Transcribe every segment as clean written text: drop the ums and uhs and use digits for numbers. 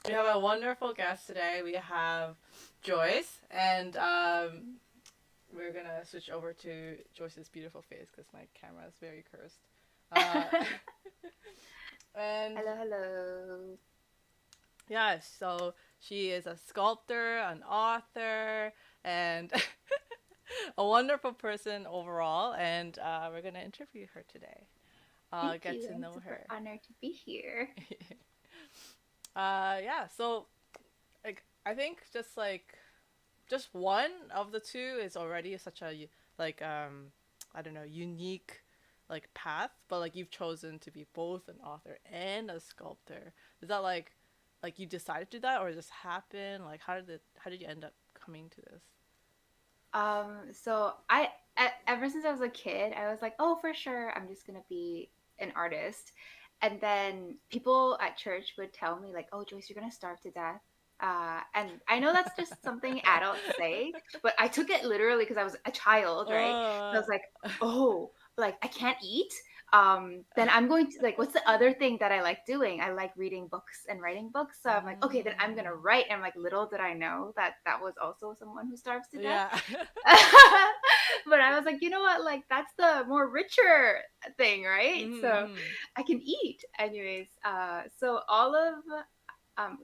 We have a wonderful guest today. We have Joyce, and we're gonna switch over to Joyce's beautiful face because my camera is very cursed. Uh, and Hello, hello. yeah, so she is a sculptor, an author, and a wonderful person overall. And we're gonna interview her today. Thank Get you. to I'm know super her. honored to be here. Yeah. So like I think just one of the two is already such a like I don't know unique like path, but like you've chosen to be both an author and a sculptor. Is that like you decided to do that or it just happened? Like how did you end up coming to this? Ever since I was a kid, I was like, oh, for sure, I'm just gonna be an artist. And then people at church would tell me like, oh, Joyce, you're gonna starve to death. And I know that's just something adults say, but I took it literally because I was a child, right? So I uh, was like, oh, like I can't eat. Then I'm going to like, what's the other thing that I like doing? I like reading books and writing books. So I'm like, okay, then I'm gonna mm, write. And like, little did I know that that was also someone who starves to death. yeah. But I was like, you know what? Like that's the more richer thing, right? So Mm-hmm. I can eat. Anyways, so all of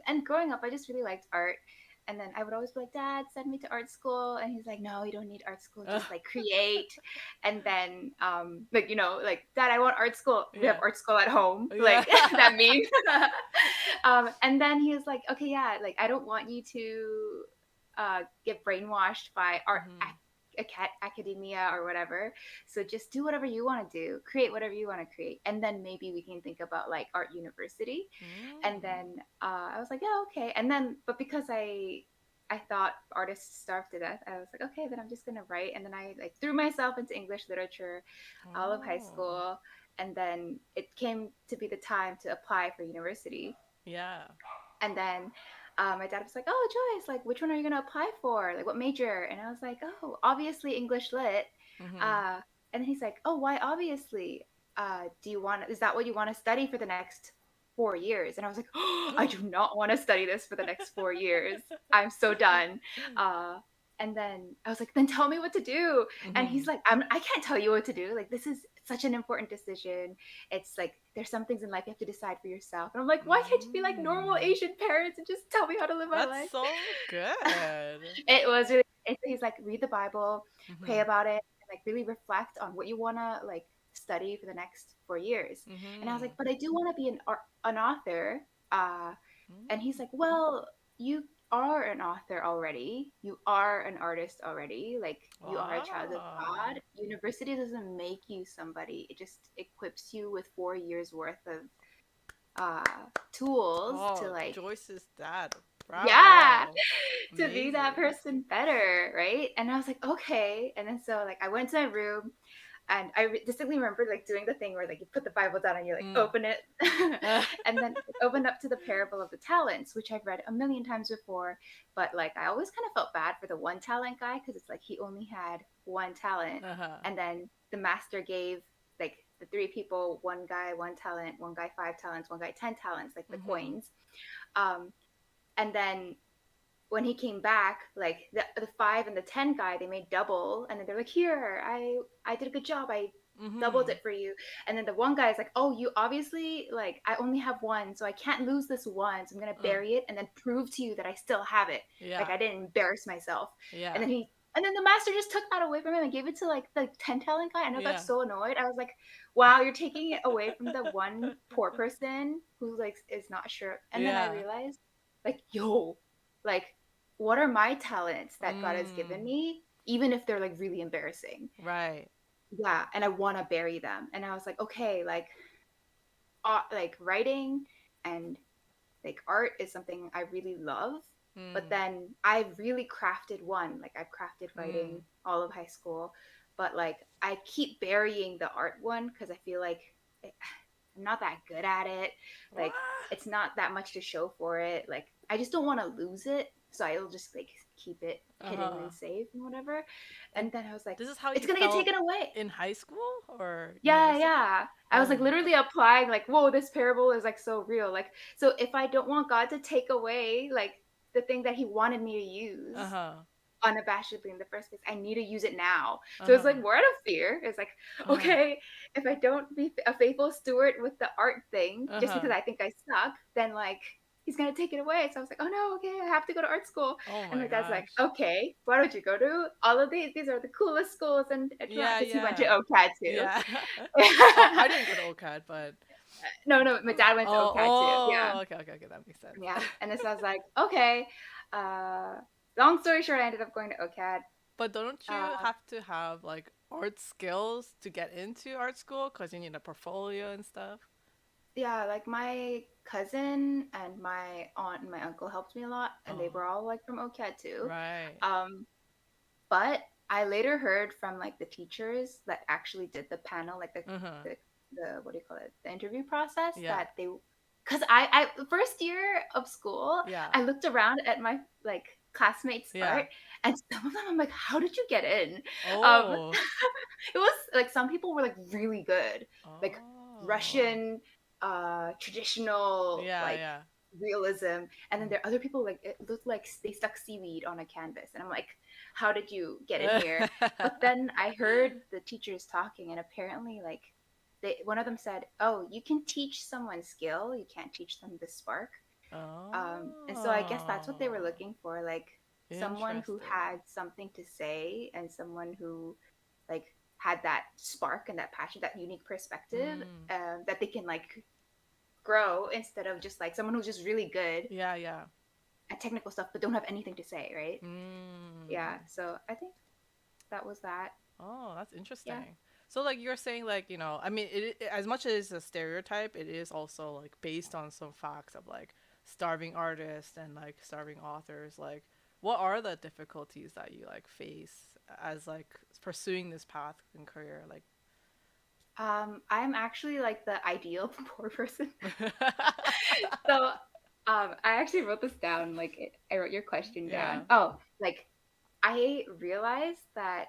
and growing up, I just really liked art. And then I would always be like, Dad, send me to art school. And he's like, no, you don't need art school. Just like create. And then, like, like, Dad, I want art school. We have Yeah. art school at home. Yeah. Like, that means. And then he was like, okay, yeah, like, I don't want you to get brainwashed by art Mm-hmm. academia or whatever. So just do whatever you want to do, create whatever you want to create, and then maybe we can think about like art university. And Mm. then I was like, yeah, okay. And then, but because I thought artists starve to death, I was like, okay, then I'm just gonna write. And then I like threw myself into English literature all of high Oh. school, and then it came to be the time to apply for university. Yeah. And then my dad was like, "Oh, Joyce, like, which one are you gonna apply for? Like, what major?" And I was like, "Oh, obviously English lit." Mm-hmm. Uh, and then he's like, "Oh, why obviously? Do you want? Is that what you want to study for the next 4 years?" And I was like, oh, "I do not want to study this for the next 4 years. I'm so done." Uh, and then I was like, "Then tell me what to do." And Mm-hmm. he's like, I can't tell you what to do. Like, this is such an important decision. It's like there's some things in life you have to decide for yourself." And I'm like, why can't you be like normal Mm. Asian parents and just tell me how to live my That's life? so good. It was really, and so he's like, read the Bible, pray Mm-hmm. about it, and like really reflect on what you wanna like study for the next 4 years. And I was Mm-hmm. like, but I do want to be an author. Uh, and he's like, well, you are an author already. You are an artist already. Like you are a child of Wow. God. University doesn't make you somebody. It just equips you with 4 years worth of uh tools to Oh, like, Joyce's dad. yeah, Bravo. to be that Amazing. person better, right? And I was like, okay. And then so like I went to my room, and I distinctly remember like doing the thing where like you put the Bible down and you like Mm. open it, and then it opened up to the parable of the talents, which I've read a million times before. But like I always kind of felt bad for the one talent guy because it's like he only had one talent, Uh-huh. and then the master gave like the three people, one guy one talent, one guy 5 talents, one guy 10 talents, like the Mm-hmm. coins. Um, and then when he came back, like the 5 and the 10 guy, they made double, and then they're like, "Here, I did a good job. I doubled Mm-hmm. it for you." And then the one guy is like, "Oh, you obviously like I only have one, so I can't lose this one. So I'm gonna Uh, bury it and then prove to you that I still have it. Like yeah. I didn't embarrass myself." Yeah. And then the master just took that away from him and gave it to like the 10 talent guy. And I got Yeah. so annoyed. I was like, "Wow, you're taking it away from the one poor person who like is not sure." And then I Yeah. realized, like, yo, like what are my talents that God has given Mm. me, even if they're like really embarrassing? Right. Yeah, and I want to bury them. And I was like, okay, like writing and like art is something I really love. But Mm. then I really crafted one. Like I've crafted Mm. writing all of high school, but like I keep burying the art one because I feel like it, I'm not that good at it. What? Like it's not that much to show for it. Like I just don't want to lose it. so I'll just like keep it hidden Uh-huh. and safe and whatever. And And then I was like, this is how it's you gonna get felt taken away. in high school or Yeah, university? yeah. I was Oh like my literally god. applying like, whoa, this parable is like so real. Like, so if I don't want God to take away like the thing that He wanted me to use Uh-huh. unabashedly in the first place, I need to use it now. So it's Uh-huh. like more out of fear. It's like, Uh-huh. okay, if I don't be a faithful steward with the art thing, just because Uh-huh. I think I suck, then like He's gonna take it away. So I was like, oh no, okay, I have to go to art school. Oh And my my dad's like, gosh. okay, why don't you go to all of these? These are the coolest schools and Yeah, because he went to yeah. OCAD too. Yeah. Oh, I didn't go to OCAD, but No, no, my dad went to oh, OCAD too. Yeah, oh, okay, okay, okay, that makes sense. yeah. And then so I was like, okay. Uh, long story short, I ended up going to OCAD. But don't you Uh, have to have like art skills to get into art school because you need a portfolio and stuff? yeah, like my cousin and my aunt and my uncle helped me a lot, and they Oh, were all like from OCAD too. right. Um, but I later heard from like the teachers that actually did the panel, like Uh-huh. the, the what do you call it, the interview process, Yeah. that they, because I first year of school, Yeah. I looked around at my like classmates' Yeah. art, and some of them I'm like, how did you get in? Oh. It was like some people were like really good, like Oh. Russian, traditional Yeah, like yeah. realism, and then there are other people like it looked like they stuck seaweed on a canvas, and I'm like, how did you get in here? But then I heard the teachers talking, and apparently like one of them said, oh, you can teach someone skill, you can't teach them the spark. And so I guess that's what they were Oh. looking for, like someone who Interesting. had something to say and someone who like had that spark and that passion, that unique perspective, Mm. that they can like grow, instead of just like someone who's just really good Yeah, yeah. at technical stuff but don't have anything to say, right? Yeah, Mm. so I think that was that. Oh, that's Yeah. interesting. So, like, you're saying, like, I mean, as much as it's a stereotype, it is also, like, based on some facts of, like, starving artists and, like, starving authors. Like, what are the difficulties that you, like, face as, like, pursuing this path and career? Like, I'm actually like the ideal poor person. So I actually wrote this down, like I wrote your question yeah. down. Oh, like I realized that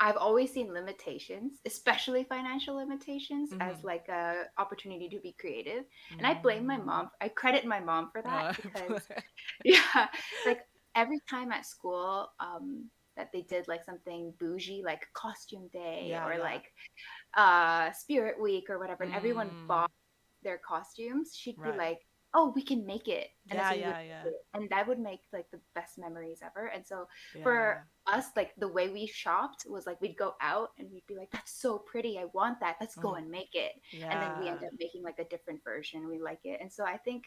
I've always seen limitations, especially financial limitations, as Mm-hmm. like a opportunity to be creative. And I blame my Mm. mom. I credit my mom for that Uh, because yeah, like every time at school, that they did like something bougie, like costume day yeah, or yeah. like Spirit Week or whatever, and everyone Mm. bought their costumes, she'd be Right. like, "Oh, we can make it," and then Yeah, so we would yeah, make yeah. it, and that would make like the best memories ever. And so for Yeah. us, like the way we shopped was like we'd go out and we'd be like, "That's so pretty, I want that. Let's go Uh, and make it," and then we end yeah. up making like a different version. We like it, and so I think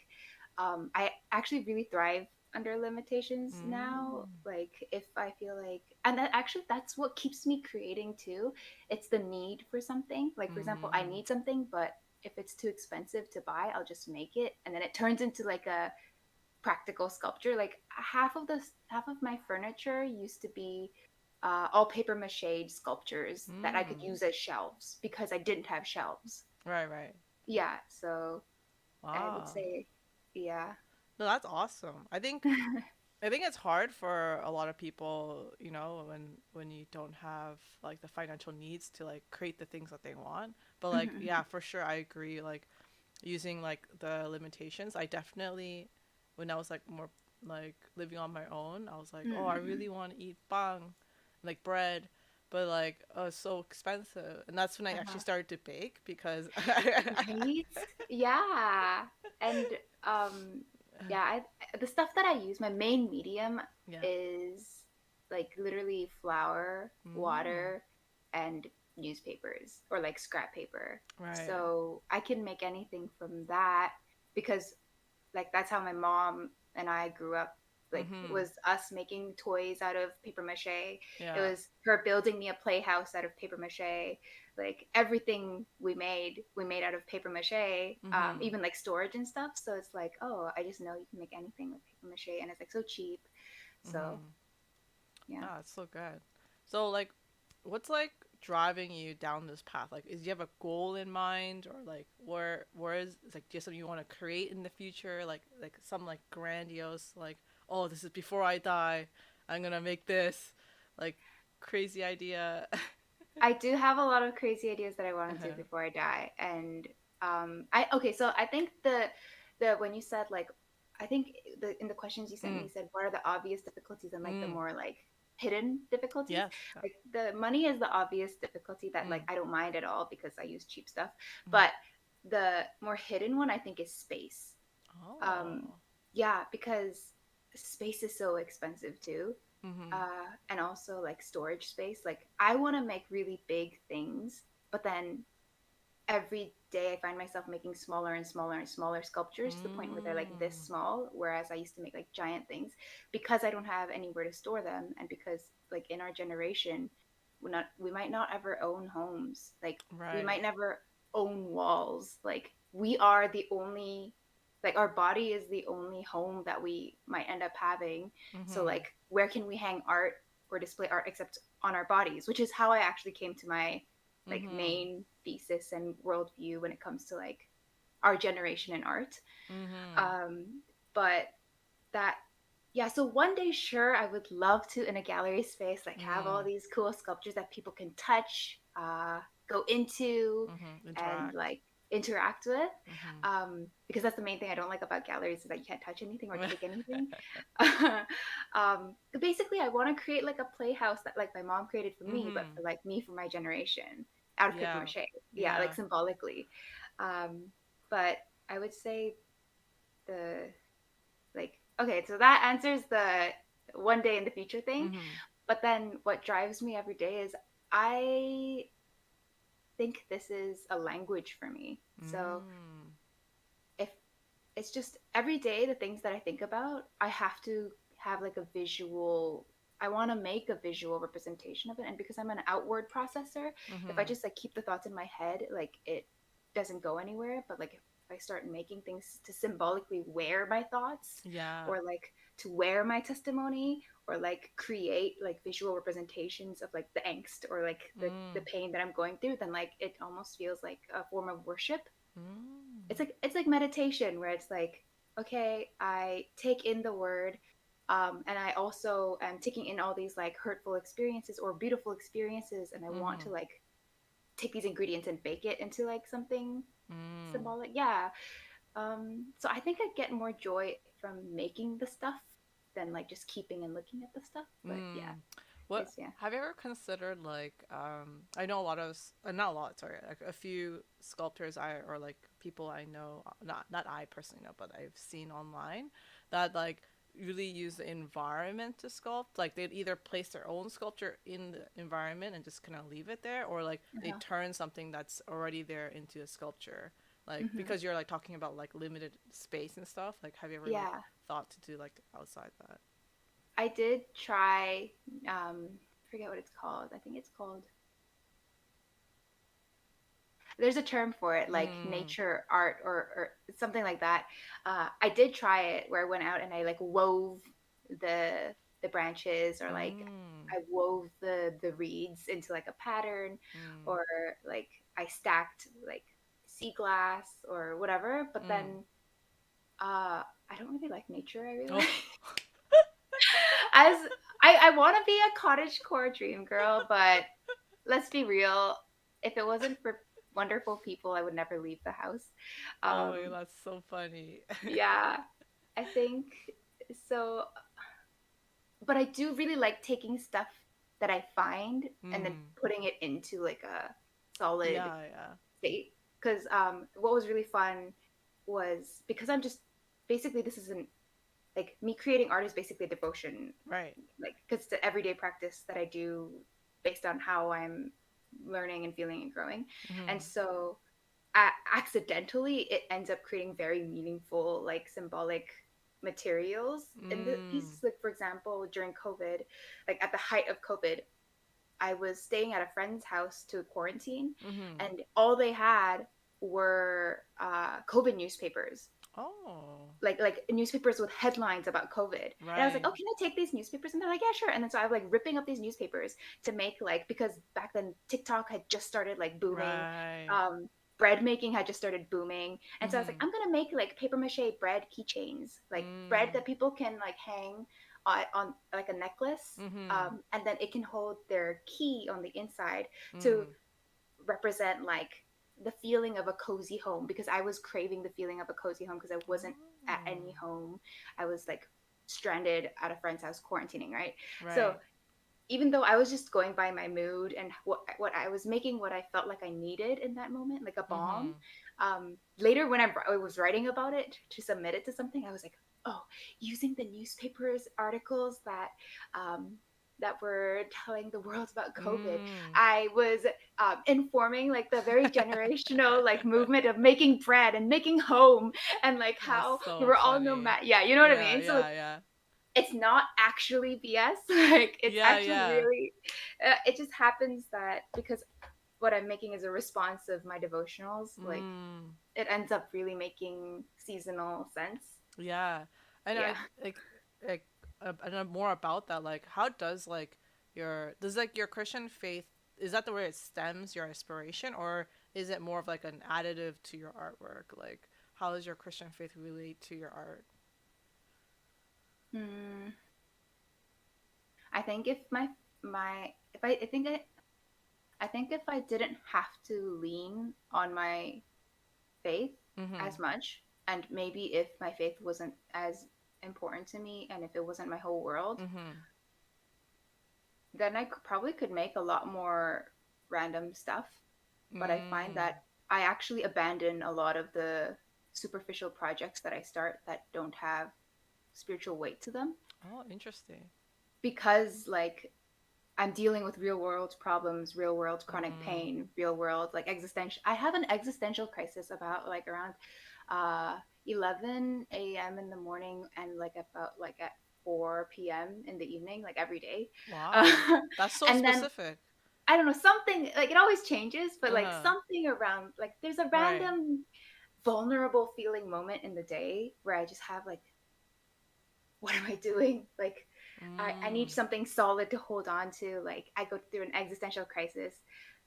I actually really thrive under limitations now. Mm. Like if I feel like, and that actually that's what keeps me creating too. It's the need for something. Like for example, I Mm. need something, but if it's too expensive to buy, I'll just make it, and then it turns into like a practical sculpture. Like half of my furniture used to be all paper mache sculptures that I could Mm. use as shelves because I didn't have shelves. Right, right. Yeah, so I would Wow. say, yeah. No, that's awesome. I think it's hard for a lot of people, when you don't have like the financial needs to like create the things that they want. But like, yeah, for sure I agree like using like the limitations. I definitely when I was like more like living on my own, I was like, "Oh, I really want to eat bang, like bread." But like, oh, it's so expensive. And that's when I actually Uh-huh. started to bake because Right? Yeah. And um yeah, the stuff that I use, my main medium yeah. is like literally flour, Mm, water, and newspapers or like scrap paper. right. So I can make anything from that because like that's how my mom and I grew up. Like it Mhm. was us making toys out of paper mache. It Yeah. was her building me a playhouse out of paper mache. Like everything we made out of paper mache. Mhm. Even like storage and stuff. So it's like, oh, I just know you can make anything with paper mache, and it's like so cheap. So Mhm. yeah. Ah, it's so good. So like what's like driving you down this path? Like is you have a goal in mind or like where is like just something you want to create in the future? Like some like grandiose like oh, this is before I die. I'm gonna make this like crazy idea. I do have a lot of crazy ideas that I want to do Uh-huh. before I die, and I okay. So I think the when you said like, I think in the questions you sent me, Mm, you said what are the obvious difficulties and like the mm. more like hidden difficulties. Yes. Yeah. Like the money is the obvious difficulty that like Mm, I don't mind at all because I use cheap stuff, mm. but the more hidden one I think is space. Um, Oh. yeah, because space is so expensive too. Mm-hmm. And also like storage space. Like I want to make really big things, but then every day I find myself making smaller and smaller and smaller sculptures to the point where they're like this Mm. small, whereas I used to make like giant things because I don't have anywhere to store them, and because like in our generation, we might not ever own homes. Like we might Right. never own walls. Like we are the only like our body is the only home that we might end up having. So Mm-hmm. like where can we hang art or display art except on our bodies, which is how I actually came to my like Mm-hmm. main thesis and worldview when it comes to like our generation in art. Mm-hmm. Um, but that yeah, so one day sure I would love to in a gallery space like have all Mm. these cool sculptures that people can touch, go into, Mm-hmm. and Interact. like interact with. Mm-hmm. Because that's the main thing I don't like about galleries is that you can't touch anything or take anything. Basically I want to create like a playhouse that like my mom created for me, but Mm-hmm. for like me for my generation out of paper Yeah. mache. Yeah, like Yeah. symbolically. um, but I would say the like okay, so that answers the one day in the future thing. Mm-hmm. But then what drives me every day is I think this is a language for me. So Mm. if it's just every day the things that I think about, I have to have like a visual. I want to make a visual representation of it, and because I'm an outward processor, if I Mm-hmm. just like keep the thoughts in my head, like it doesn't go anywhere. But like if I start making things to symbolically wear my thoughts, Yeah. or like to wear my testimony, or like create like visual representations of like the angst or like the Mm. pain that I'm going through, then like it almost feels like a form of worship. Mm. It's like meditation where it's like okay, I take in the word, and I also am taking in all these like hurtful experiences or beautiful experiences, and I want Mm-hmm. to like take these ingredients and bake it into like something Mm. symbolic. Yeah. So I think I get more joy from making the stuff than like just keeping and looking at the stuff. But yeah, Mm. What it's yeah. have you ever considered like I know a lot of not a lot, sorry, like a few sculptors I or like people I know, not I personally know, but I've seen online that like really use the environment to sculpt. Like they'd either place their own sculpture in the environment and just kind of leave it there, or like they Uh-huh. turn something that's already there into a sculpture. Like Hmm. because you're like talking about like limited space and stuff. Like have you ever like Yeah, thought to do like outside that? I did try. Forget what it's called. I think it's called there's a term for it like Mm. nature art or something like that. I did try it where I went out and I like wove the branches, or like Mm. I wove the reeds into like a pattern, Mm. or like I stacked like sea glass or whatever. But Mm. then I don't really like nature. I really Oh. like as I want to be a cottage core dream girl, but let's be real. If it wasn't for wonderful people, I would never leave the house. Oh my, Um, that's so funny. yeah, I think so. But I do really like taking stuff that I find and then Mm. putting it into like a solid Yeah, yeah. state. Because what was really fun was because I'm just basically this isn't like me creating art is basically a devotion, Right. like because it's the everyday practice that I do based on how I'm learning and feeling and growing. And Mm. so accidentally it ends up creating very meaningful like symbolic materials in the Mm. pieces. Like for example during COVID, like at the height of COVID, I was staying at a friend's house to quarantine, Mm. and all they had were COVID newspapers, Oh. like newspapers with headlines about COVID. And I was like, Right. oh, can I take these newspapers? And they're like, yeah, sure. And then so I was like ripping up these newspapers to make like because back then TikTok had just started like booming. Right. Um, bread making had just started booming. And so I was like, Mhm. I'm gonna make like paper mache bread keychains, like bread Mm. that people can like hang on like a necklace. Mhm. And then it can hold their key on the inside to Mm. represent like the feeling of a cozy home, because I was craving the feeling of a cozy home because I wasn't at Oh. any home. I was like stranded at a friend's house quarantining, right? So Right. even though I was just going by my mood and what I was making, what I felt like I needed in that moment, like a balm. Mhm. Later, when I was writing about it to submit it to something, I was like, oh, using the newspapers articles um, that were telling the world about COVID, Mm. I was informing like the very generational like movement of making bread and making home, and like That's how we so were all funny. nomad. Yeah, you know what I Yeah, mean. So yeah, yeah. it's not actually BS. Like it's Yeah, actually yeah. really, it just happens that because what I'm making is a response of my devotionals, like Mm. it ends up really making seasonal sense. Yeah. And Yeah. I like and more about that, like how does like your Christian faith, is that the way it stems your inspiration, or is it more of like an additive to your artwork? Like how does your Christian faith relate to your art? Hmm. I think if my if I think I think if I didn't have to lean on my faith as Mhm. much, and maybe if my faith wasn't as important to me, and if it wasn't my whole world, Mhm. then I probably could make a lot more random stuff. But I find Mm. that I actually abandon a lot of the superficial projects that I start that don't have spiritual weight to them, Oh, interesting. because like I'm dealing with real world problems, real world chronic Mm. pain, real world like existential. I have an existential crisis about like around uh 11 a.m. in the morning, and like about like at 4 p.m. in the evening, like every day. Wow. Uh, That's so and then specific. I don't know, something like it always changes, but like Uh-huh. something around like there's a Right. random vulnerable feeling moment in the day where I just have like, what am I doing? Like I need Mm. something solid to hold on to. Like I go through an existential crisis.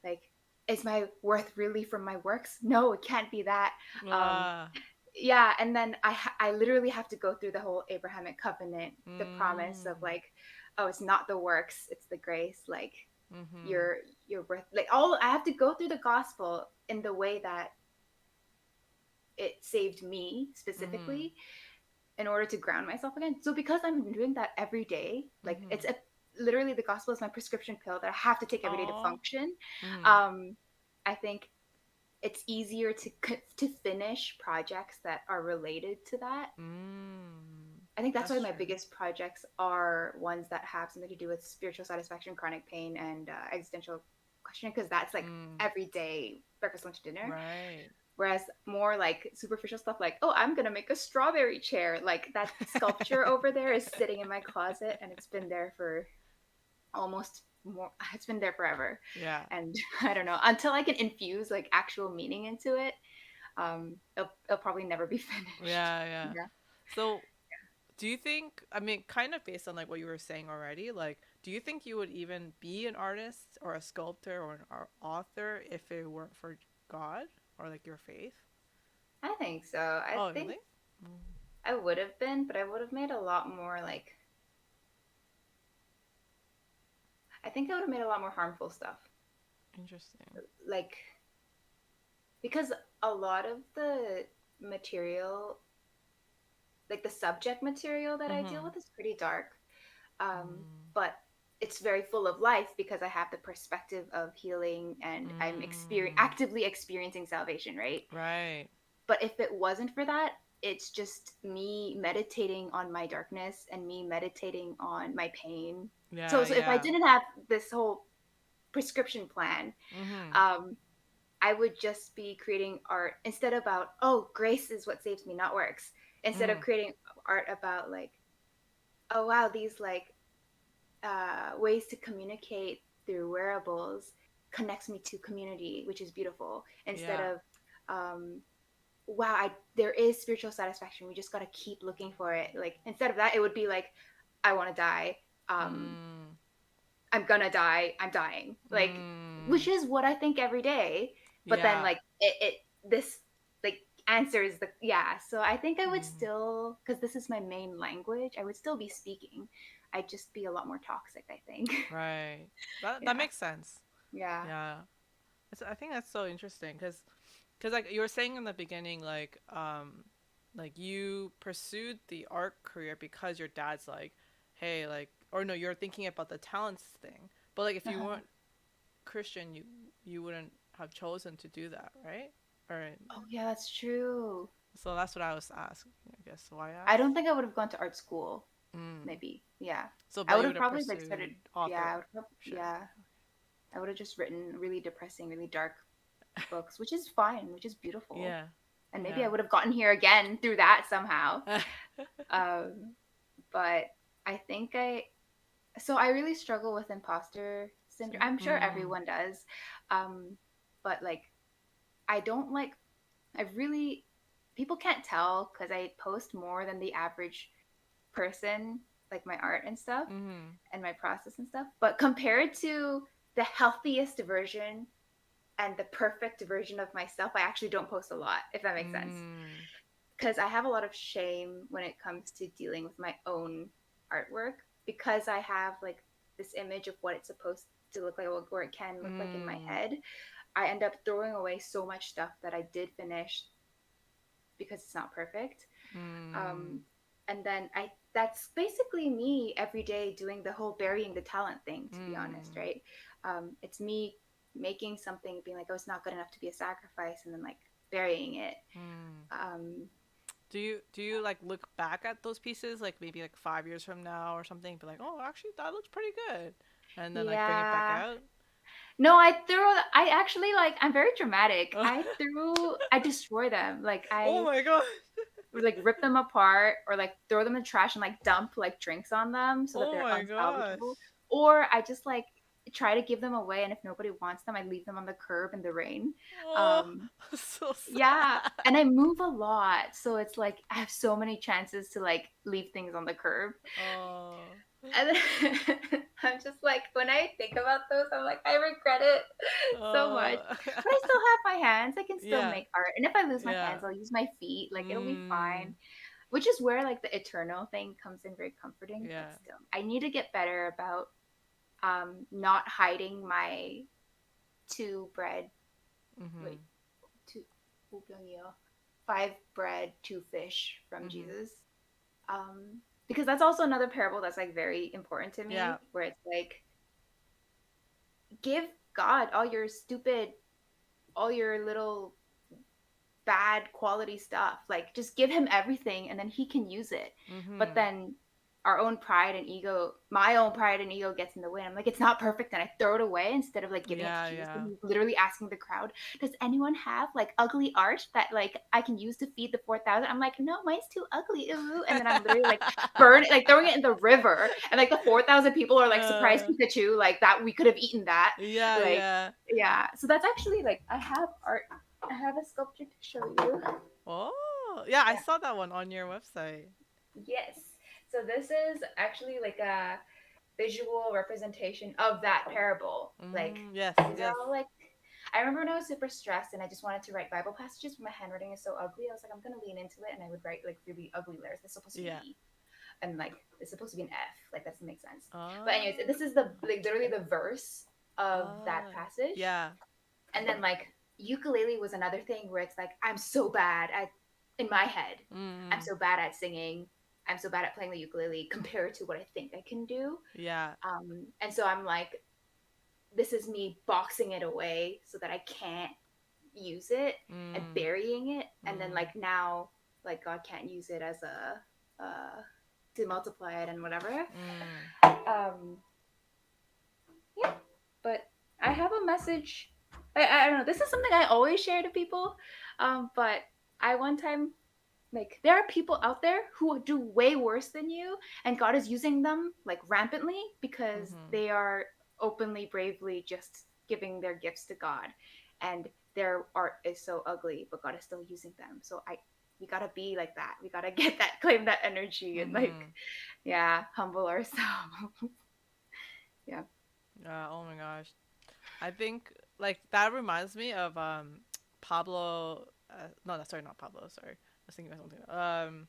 Like, is my worth really from my works? No, it can't be that. Um, Ah. yeah, and then I literally have to go through the whole Abrahamic covenant, the promise of Mm. like, oh, it's not the works, it's the grace. Like Mhm. your worth. Like all I have to go through the gospel in the way that it saved me Mhm. specifically in order to ground myself again. So because I'm doing that every day, like it's Mhm. a literally the gospel is my prescription pill that I have to take every day to Oh. function. Mhm. Um, I think it's easier to finish projects that are related to that. Mm. I think that's That's why my true. biggest projects are ones that have something to do with spiritual satisfaction, chronic pain, and existential questioning, because that's like Mm. everyday breakfast, lunch, dinner. Right. Whereas more like superficial stuff, like, oh, I'm gonna make a strawberry chair. Like that sculpture over there is sitting in my closet, and it's been there for almost more. It's been there forever, Yeah. and I don't know, until I can infuse like actual meaning into it. It'll probably never be finished. Yeah, yeah. Yeah. So, do you think, I mean, kind of based on like what you were saying already, like, do you think you would even be an artist or a sculptor or an author if it weren't for God or like your faith? I think so. I Oh, think really? Mm. I would have been, but I would have made a lot more like. I think I would have made a lot more harmful stuff. Interesting. Like because a lot of the material, like the subject material that I deal Mm-hmm. with, is pretty dark. Mm. But it's very full of life because I have the perspective of healing, and I'm Mm. actively experiencing salvation, right? Right. But if it wasn't for that, it's just me meditating on my darkness and me meditating on my pain. So, Yeah, so if I yeah. didn't have this whole prescription plan, Mm-hmm. um, I would just be creating art instead about, oh, grace is what saves me, not works. Instead of Mm-hmm. creating art about like, oh wow, these like ways to communicate through wearables connects me to community, which is beautiful. Instead Yeah. of, wow, there is spiritual satisfaction. We just gotta keep looking for it. Like instead of that, it would be like, I want to die. Um, Mm. I'm gonna die. I'm dying. Like, which Mm. is what I think every day. But then Yeah. like it this like answers the yeah. So I think I would Mm, still, because this is my main language, I would still be speaking. I'd just be a lot more toxic, I think. right. That Yeah. makes sense. Yeah. Yeah. I think that's so interesting because like you were saying in the beginning, like you pursued the art career because your dad's like, hey, like, or no, you're thinking about the talents thing. But like if you Uh-huh. weren't Christian, you wouldn't have chosen to do that, right? Or Oh yeah, that's true. so that's what I was asking. I guess why I I don't asked. think I would have gone to art school. Mm. Maybe. Yeah. So, I but would you have would have probably like started. pursued Yeah. author. Sure. Yeah. I would have just written really depressing, really dark books, which is fine, which is beautiful. Yeah. And maybe Yeah. I would have gotten here again through that somehow. Um, but I think so I really struggle with imposter syndrome. I'm sure Mm. everyone does. But like, I don't like, I really, people can't tell because I post more than the average person, like my art and stuff Mm. and my process and stuff. But compared to the healthiest version and the perfect version of myself, I actually don't post a lot, if that makes sense. Mm. Because I have a lot of shame when it comes to dealing with my own artwork because I have like this image of what it's supposed to look like or it can look like in my Mm. head. I end up throwing away so much stuff that I did finish because it's not perfect. Mm. Um, and then I that's basically me every day doing the whole burying the talent thing, to be honest, Mm. right? It's me making something, being like, oh, it's not good enough to be a sacrifice, and then like burying it. Mm. Um, Do you like look back at those pieces like maybe like 5 years from now or something, and be like, oh, actually that looks pretty good, and then like bring it back yeah. out? No, I actually like, I'm very dramatic. I destroy them. Like, Oh I my god. would like rip them apart or like throw them in the trash and like dump like drinks on them so that Oh they're my gosh. unsalvageable. Or I just like try to give them away, and if nobody wants them, I leave them on the curb in the rain. Oh, Um, so yeah, sad. and I move a lot, so it's like I have so many chances to like leave things on the curb. Oh. And then I'm just like, when I think about those, I'm like, I regret it so much. Oh. But I still have my hands. I can still Yeah. make art. And if I lose my Yeah. hands, I'll use my feet. Like, it'll be fine. Mm. Which is where like the eternal thing comes in very comforting. But Yeah. still, I need to get better about not hiding my two bread, wait, Mhm. two, 5 bread, 2 fish from Mhm. Jesus. Because that's also another parable that's like very important to Yeah. me, where it's like, give God all your little bad quality stuff. Like, just give him everything and then he can use it. But Mhm. then our own pride and ego, my own pride and ego gets in the way. I'm like, it's not perfect. And I throw it away instead of like giving it Yeah, to Jesus. And yeah. he's literally asking the crowd, does anyone have like ugly art that like I can use to feed the 4,000? I'm like, no, mine's too ugly. Ooh. And then I'm literally like like throwing it in the river. And like the 4,000 people are like, surprise uh, Pikachu. Like that, we could have eaten that. yeah, Like, yeah. yeah. So that's actually like, I have art. I have a sculpture to show you. Oh, yeah, I Yeah. saw that one on your website. Yes. So this is actually like a visual representation of that parable. Like, Mm, yes, these are yes. all like, I remember when I was super stressed and I just wanted to write Bible passages, but my handwriting is so ugly. I was like, I'm gonna lean into it, and I would write like really ugly letters. This is supposed to be an Yeah. E, and like it's supposed to be an F. Like, that doesn't make sense. But anyways, Oh. this is the like literally the verse of that Oh. passage. Yeah. And then like ukulele was another thing where it's like, I'm so bad at, in my head, I'm Mm. so bad at singing, I'm so bad at playing the ukulele compared to what I think I can do. Yeah. And so I'm like, this is me boxing it away so that I can't use it and Mm. burying it. And then Mm. like now, like God can't use it as a to multiply it and whatever. Mm. Um, yeah, but I have a message. I don't know. This is something I always share to people. But I one time, like, there are people out there who do way worse than you, and God is using them like rampantly because Mhm. they are openly, bravely just giving their gifts to God, and their art is so ugly, but God is still using them. So we gotta be like that. We gotta get that, claim that energy, and like, Mhm. yeah, humble ourselves. Yeah. Yeah, oh my gosh. I think like that reminds me of Pablo. no, sorry, not Pablo. Sorry, I was thinking about something.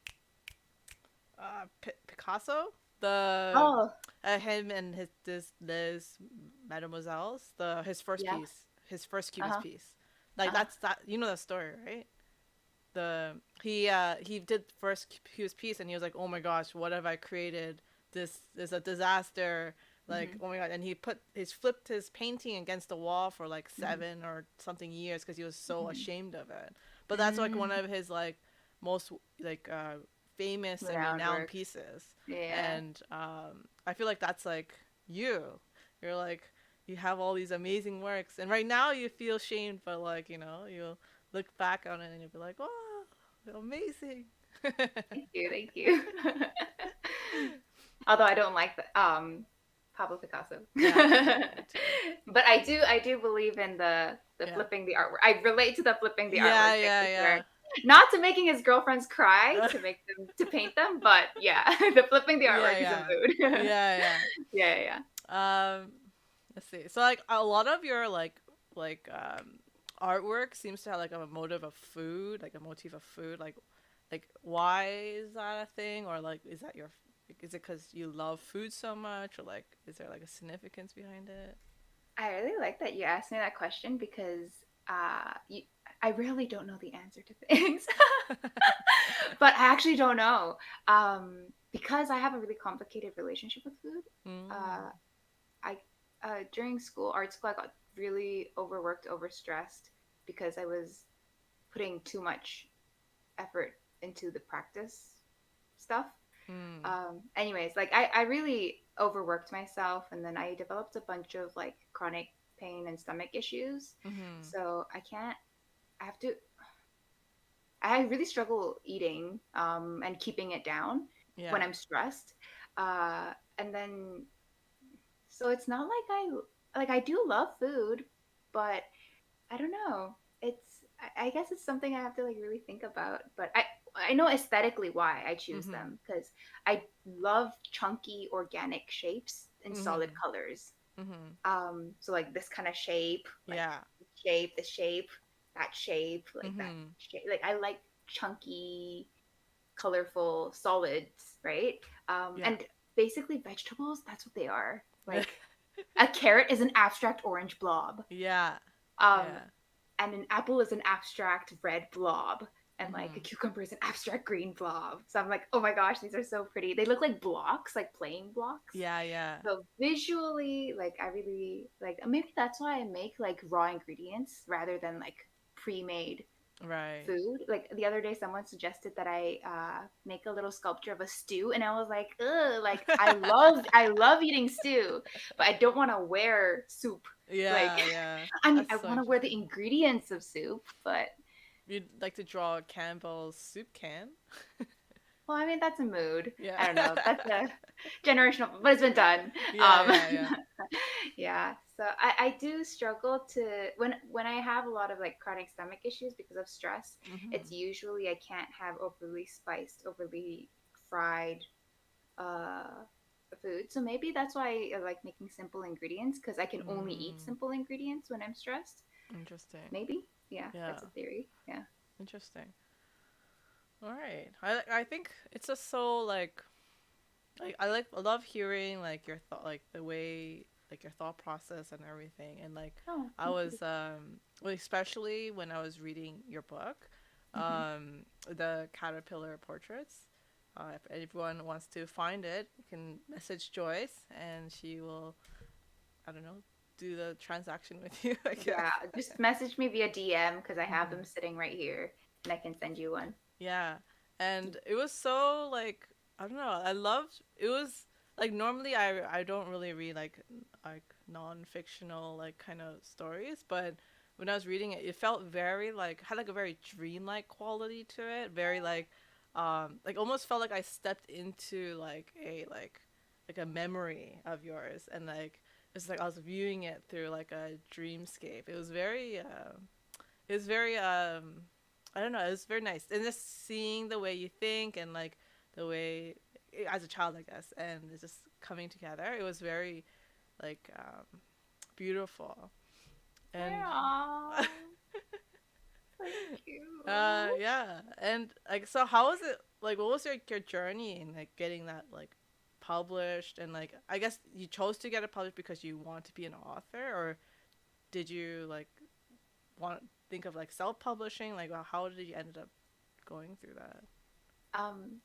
Picasso. The Oh, him and his Mademoiselles. His first yeah. piece, his first cubist Uh-huh. piece. Like Uh-huh. that's that. You know that story, right? He did first his piece and he was like, oh my gosh, what have I created? This is a disaster. Like, Hmm. oh my god. And he's flipped his painting against the wall for like Hmm. 7 or something years because he was so Hmm. ashamed of it. But that's like one Mm. of his like most like famous and Renowned renowned works. pieces. Yeah. And I feel like that's like you. You're like, you have all these amazing works and right now you feel shamed, but like, you'll look back on it and you'll be like, oh, amazing. Thank you. Thank you. Although I don't like the Pablo Picasso. Yeah, me too. But I do believe in the Yeah. flipping the artwork. I relate to the flipping the Yeah, artwork thing for sure. yeah, Not to making his girlfriends cry yeah. to make them to paint them, but yeah, the flipping the Yeah, artwork is a yeah. mood. Yeah, Yeah, yeah. yeah. Let's see. So like a lot of your like artwork seems to have like a motive of food, like a motif of food. Like why is that a thing, or like is it because you love food so much, or like is there like a significance behind it? I really like that you asked me that question because you, I really don't know the answer to things. But I actually don't know. Because I have a really complicated relationship with food. Mm. Uh, I during school, art school, I got really overworked, overstressed because I was putting too much effort into the practice stuff. Mm. Anyways, like I really overworked myself, and then I developed a bunch of like chronic pain and stomach issues. Mhm. So I can't. I have to. I really struggle eating and keeping it down when Yeah. I'm stressed. And then so it's not like I do love food, but I don't know. I guess it's something I have to like really think about. But I know aesthetically why I choose Mhm. them because I love chunky organic shapes in solid Mhm. colors. Mhm. So like this kind of shape, like Yeah. the shape, that shape, like that Mhm. shape. Like I like chunky, colorful solids, right? Yeah. And basically vegetables, that's what they are. Like a carrot is an abstract orange blob. Yeah. Um, Yeah. and an apple is an abstract red blob. And like a Mhm. cucumber is an abstract green blob. So I'm like, oh my gosh, these are so pretty. They look like blocks, like playing blocks. Yeah, yeah. So visually, like I really like maybe that's why I make like raw ingredients rather than like pre-made Right. food. Like the other day, someone suggested that I make a little sculpture of a stew, and I was like, ugh, like I love eating stew, but I don't want to wear soup. Like, Yeah, yeah. I mean, That's I so want to wear the interesting. ingredients of soup, but You'd like to draw a Campbell's soup can? well, I mean, that's a mood. Yeah. I don't know. That's a generational, but it's been done. Yeah, Um, yeah, yeah. yeah. So I do struggle to when I have a lot of like chronic stomach issues because of stress. It's Mhm. usually I can't have overly spiced, overly fried uh food. So maybe that's why I like making simple ingredients because I can only eat Mm. simple ingredients when I'm stressed. Interesting. Maybe. Yeah, Yeah. that's a theory. Yeah. Interesting. All right. I think it's just so like I love hearing like your thought, like the way like your thought process and everything, and like Oh, I thank you. was well, especially when I was reading your book, Hmm. the caterpillar portraits. If anyone wants to find it, you can message Joyce and she will, I don't know, do the transaction with you, I guess. Yeah, just message me via DM because I have them Hmm. sitting right here and I can send you one. Yeah. And it was so like, I don't know, I loved it. Was like normally I don't really read like non-fictional like kind of stories, but when I was reading it, it felt very like had like a very dreamlike quality to it. Very like almost felt like I stepped into like a memory of yours, and like it's like I was viewing it through like a dreamscape. It was very I don't know, it was very nice. And just seeing the way you think and like the way as a child I guess, and it's just coming together. It was very like beautiful. And Aw. Thank you. Yeah. And like, so how was it? Like, what was your journey in like getting that like published? And like, I guess you chose to get it published because you want to be an author, or did you like want think of like self publishing? Like, how did you end up going through that? Um,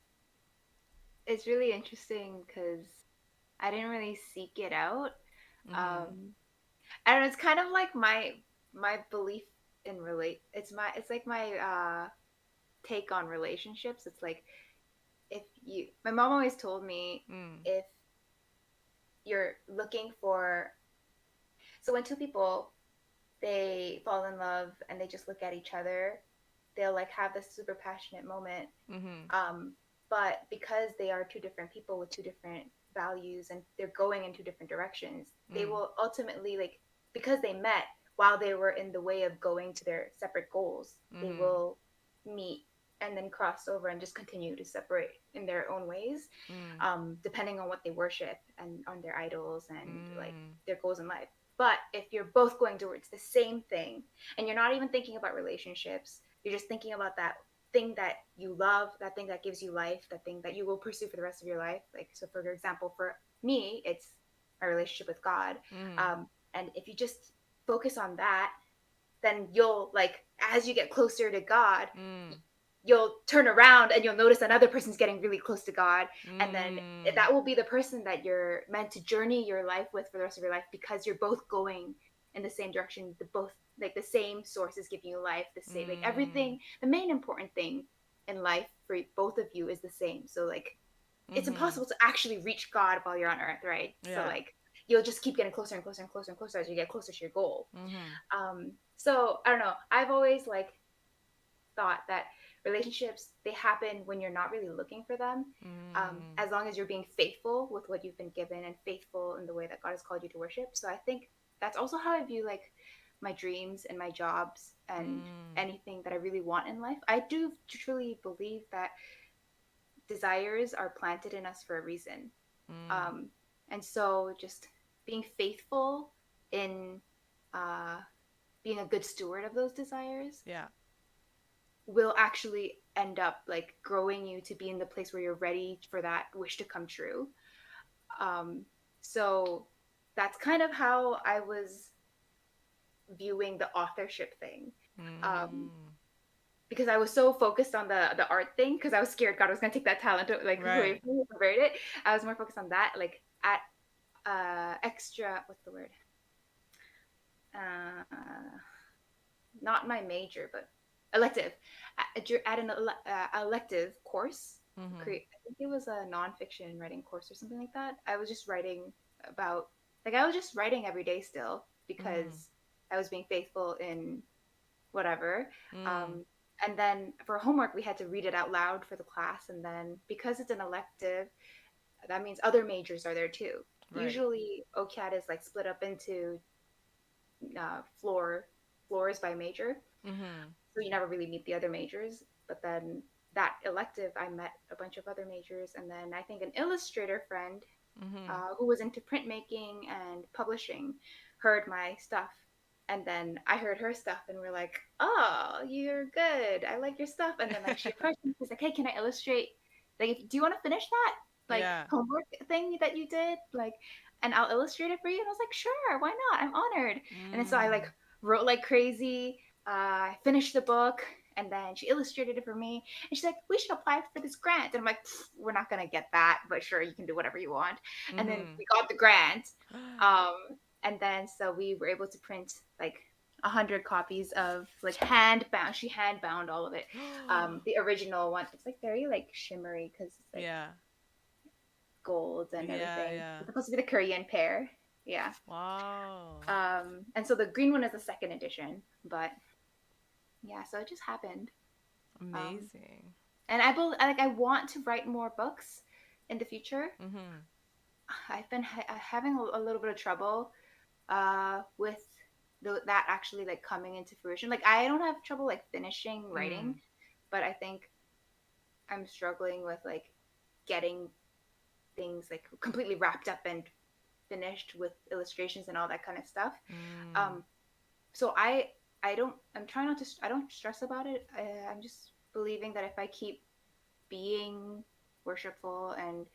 it's really interesting because I didn't really seek it out. Mm-hmm. Um, I don't know, it's kind of like my belief in it's like my take on relationships. It's like if you my mom always told me Mm. if you're looking for so when two people they fall in love and they just look at each other, they'll like have this super passionate moment. Mm-hmm. Um, but because they are two different people with two different values and they're going in two different directions, they Mm. will ultimately like because they met while they were in the way of going to their separate goals, they Mm-hmm. will meet and then cross over and just continue to separate in their own ways, Mm. depending on what they worship and on their idols and like Mm. their goals in life. But if you're both going towards the same thing and you're not even thinking about relationships, you're just thinking about that thing that you love, that thing that gives you life, that thing that you will pursue for the rest of your life. Like, so for example, for me, it's my relationship with God. Mm. And if you just focus on that, then you'll like, as you get closer to God, Mm. you'll turn around and you'll notice another person's getting really close to God. And then Mm. that will be the person that you're meant to journey your life with for the rest of your life because you're both going in the same direction. The both like the same source is giving you life, the same like Mm. everything. The main important thing in life for both of you is the same. So like it's Mm-hmm. impossible to actually reach God while you're on earth, right? So Yeah. like you'll just keep getting closer and closer and closer and closer as you get closer to your goal. Mm-hmm. So I don't know. I've always like thought that relationships they happen when you're not really looking for them, Mm. as long as you're being faithful with what you've been given and faithful in the way that God has called you to worship. So I think that's also how I view like my dreams and my jobs and Mm. anything that I really want in life. I do truly believe that desires are planted in us for a reason, Mm. um, and so just being faithful in uh, being a good steward of those desires Yeah. will actually end up like growing you to be in the place where you're ready for that wish to come true. Um, so that's kind of how I was viewing the authorship thing. Um, Mm. because I was so focused on the art thing because I was scared God was gonna take that talent like away Right. from me, pervert it. I was more focused on that, like at extra what's the word? Uh, Not my major, but elective at an elective course. Mm-hmm. I think it was a nonfiction writing course or something like that. I was just writing about like I was just writing every day still Mm. because I was being faithful in whatever. Mm. Um, and then for homework, we had to read it out loud for the class. And then because it's an elective, that means other majors are there too. Right. Usually, OCAD is like split up into floors by major, Mm-hmm. so you never really meet the other majors. But then that elective, I met a bunch of other majors, and then I think an illustrator friend Mm-hmm. who was into printmaking and publishing heard my stuff. And then I heard her stuff, and we're like, "Oh, you're good. I like your stuff." And then like she approached me, she's like, "Hey, can I illustrate? Like, do you want to finish that like Yeah. homework thing that you did? Like, and I'll illustrate it for you." And I was like, "Sure, why not? I'm honored." And then so I Mm. like wrote like crazy. I finished the book, and then she illustrated it for me. And she's like, "We should apply for this grant." And I'm like, "We're not gonna get that, but sure, you can do whatever you want." And then Mm-hmm. we got the grant, um, and then so we were able to print like 100 copies of like hand bound. She hand bound all of it. The original one, it's like very like shimmery because it's like Yeah. gold and Yeah. everything. Yeah. It's supposed to be the Korean pear. Yeah. Wow. And so the green one is the second edition, but yeah, so it just happened. Um, Amazing. and like I want to write more books in the future. Mm-hmm. I've been having a little bit of trouble with that actually like coming into fruition. Like I don't have trouble like finishing writing, Mm. but I think I'm struggling with like getting things like completely wrapped up and finished with illustrations and all that kind of stuff. Mm. Um, so I I'm trying not to, I don't stress about it. I'm just believing that if I keep being worshipful and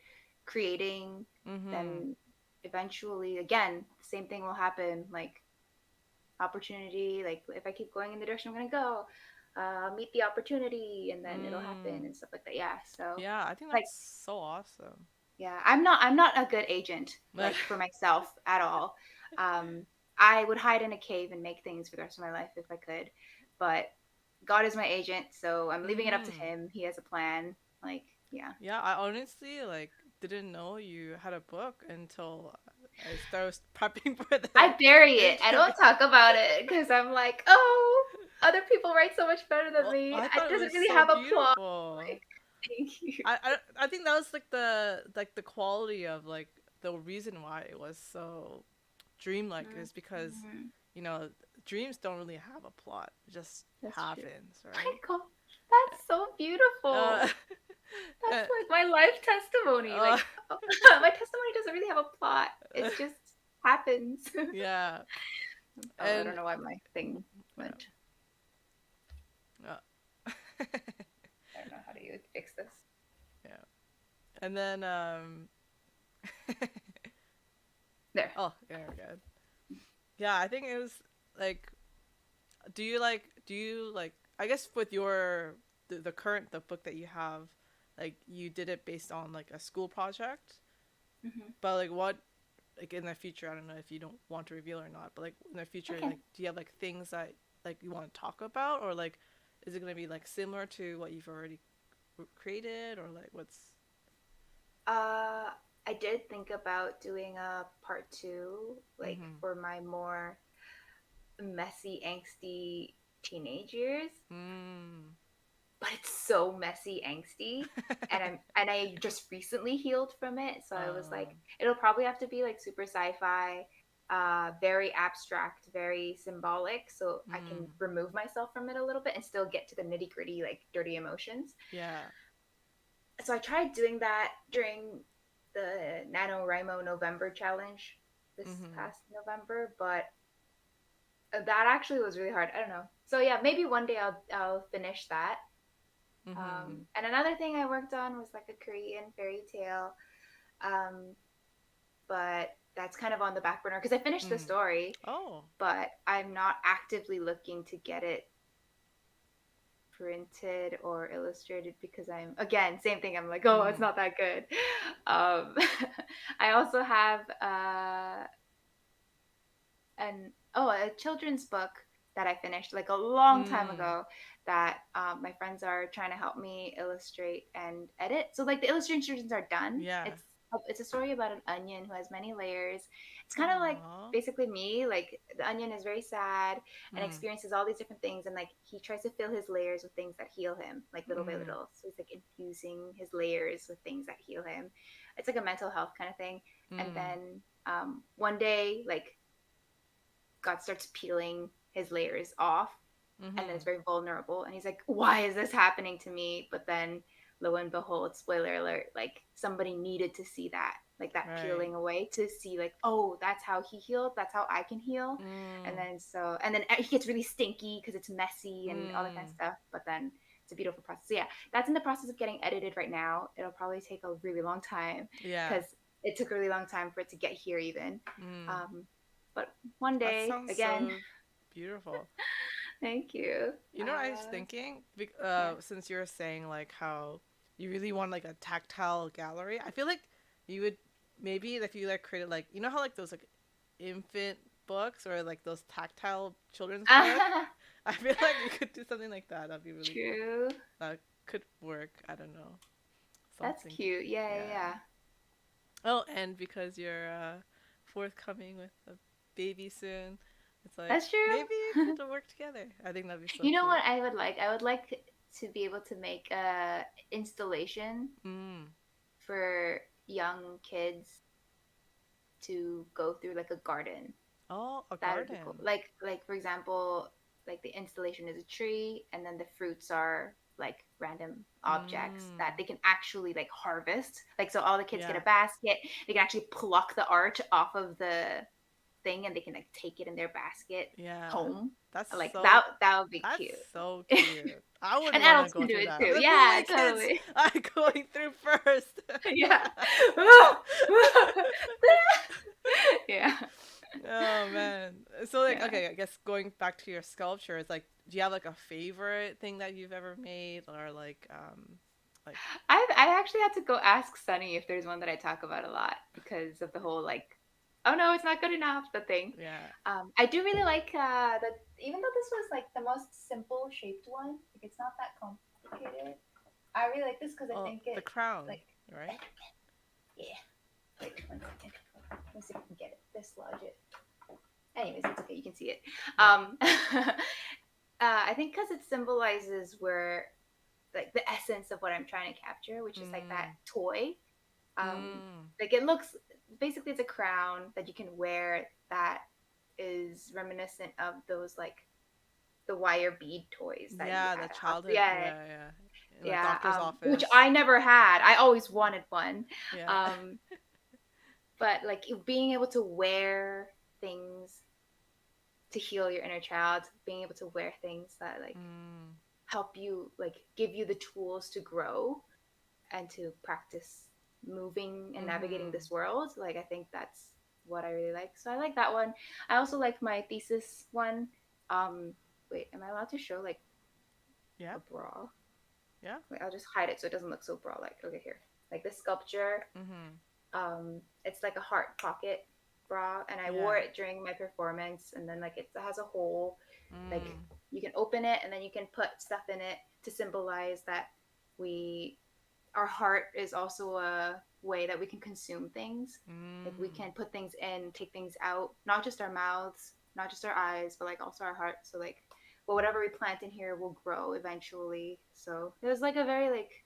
creating, Mm-hmm. then eventually, again, the same thing will happen. Like opportunity, like if I keep going in the direction I'm gonna go, meet the opportunity, and then it'll happen Mm. and stuff like that. Yeah. So, Yeah, I think like, that's so awesome. yeah, I'm not a good agent like for myself at all. Um, I would hide in a cave and make things for the rest of my life if I could, but God is my agent, so I'm leaving it up to Mm-hmm. him. He has a plan. Like, yeah. Yeah, I honestly like didn't know you had a book until I started prepping for the I bury it. I interview. don't talk about it because I'm like, oh, other people write so much better than Well, me. I It thought it doesn't was really so have a plot. beautiful. Like, thank you. I think that was like the quality of like the reason why it was so dreamlike is because Mhm. you know dreams don't really have a plot; it just That's true. happens, My right? God, that's so Uh, beautiful. That's uh, like my life testimony. uh, Like, my testimony doesn't really have a plot. It just happens. yeah, Oh, I and don't know why my thing yeah, went. uh, I don't know how to fix this. yeah, and then There. oh yeah, we're good. Yeah, I think it was like, do you like, I guess with your, the current, the book that you have, like you did it based on like a school project, Hmm. but like what, like in the future, I don't know if you don't want to reveal or not, but like in the future, Okay. like do you have like things that like you want to talk about, or like is it going to be like similar to what you've already created, or like what's. Uh, I did think about doing a part two, like Mm-hmm. for my more messy, angsty teenage years. Mm. But it's so messy, angsty, and I just recently healed from it, so I was like, um, it'll probably have to be like super sci-fi, very abstract, very symbolic, so I can mm. remove myself from it a little bit and still get to the nitty gritty, like dirty emotions. Yeah. So I tried doing that during the NaNoWriMo November challenge this Mm-hmm. past November, but that actually was really hard. I don't know. So yeah, maybe one day I'll finish that. Mm-hmm. And another thing I worked on was like a Korean fairy tale, um, but that's kind of on the back burner because I finished the Mm. story, Oh. but I'm not actively looking to get it printed or illustrated because I'm, again, same thing. I'm like, oh, it's Mm. not that good. Um, I also have a children's book that I finished like a long time Mm. ago that my friends are trying to help me illustrate and edit. So like the illustrations are done. Yeah. It's a story about an onion who has many layers. It's kind of like Aww. basically me. Like the onion is very sad and Mm. experiences all these different things, and like he tries to fill his layers with things that heal him, like little by Mm. little. So he's like infusing his layers with things that heal him. It's like a mental health kind of thing. And Mm. then one day, like God starts peeling his layers off, and then Mm-hmm. it's very vulnerable. And he's like, why is this happening to me? But then lo and behold, spoiler alert, like somebody needed to see that, like that Right. peeling away to see, like, oh, that's how he healed. That's how I can heal. Mm. And then he gets really stinky because it's messy and all that kind of Mm. stuff. But then it's a beautiful process. So yeah, that's in the process of getting edited right now. It'll probably take a really long time Yeah. because it took a really long time for it to get here even. Mm. Um, but one That day, sounds again, so beautiful. thank you. You know what I was thinking? Yeah. Since you're saying like how you really want like a tactile gallery, I feel like you would maybe if you like created like, you know how like those like infant books or like those tactile children's books. I feel like you could do something like that. That'd be really cool. True. That could work. I don't know. That's Something. cute. Yeah, yeah, Yeah. yeah. Oh, and because you're forthcoming with a baby soon, it's like That's maybe you true. could work together. I think that'd be so You know cute. what I would like? I would like to be able to make a installation Mm. for young kids to go through like a garden. Oh, a That would be cool. garden. Like for example, like the installation is a tree and then the fruits are like random objects that Mm. they can actually like harvest. Like so all the kids get a Yeah. basket. They can actually pluck the art off of thing and they can like take it in their basket Yeah. home. That's Like so that would be that's cute. so cute. I would And want to adults go can do through it that. too. Look, look Yeah, at kids totally. are going through first. Yeah. Yeah. Oh man. So like Yeah. okay, I guess going back to your sculpture, it's like do you have like a favorite thing that you've ever made or like I actually had to go ask Sunny if there's one that I talk about a lot because of the whole like, oh no, it's not good enough, the thing. yeah. I do really like that even though this was like the most simple shaped one, like it's not that complicated. I really like this because I Oh, think the it crown, like right? yeah. Wait 1 second. Let's see if I can get it. Dislodge it. Anyways, it's okay. You can see it. Yeah. I think because it symbolizes where like the essence of what I'm trying to capture, which is like that Mm. toy. Mm. Like it looks basically it's a crown that you can wear that is reminiscent of those like the wire bead toys that you Yeah, had the at hospital. childhood, Yeah, yeah, yeah. In the yeah. doctor's Which office. I never had. I always wanted one. Yeah. Um, but like being able to wear things to heal your inner child, being able to wear things that like Mm. help you like give you the tools to grow and to practice moving and navigating Mhm. this world. Like I think that's what I really like. So I like that one. I also like my thesis one. Um wait, am I allowed to show like Yeah. a bra? Yeah. Wait, I'll just hide it so it doesn't look so bra like. Okay, here. Like this sculpture. Mhm. It's like a heart pocket bra and I wore Yeah. it during my performance and then like it has a hole. Like Mm. you can open it and then you can put stuff in it to symbolize that we our heart is also a way that we can consume things. Like we Mm. can put things in, take things out, not just our mouths, not just our eyes, but like also our heart. So like, well, whatever we plant in here will grow eventually. So it was like a very like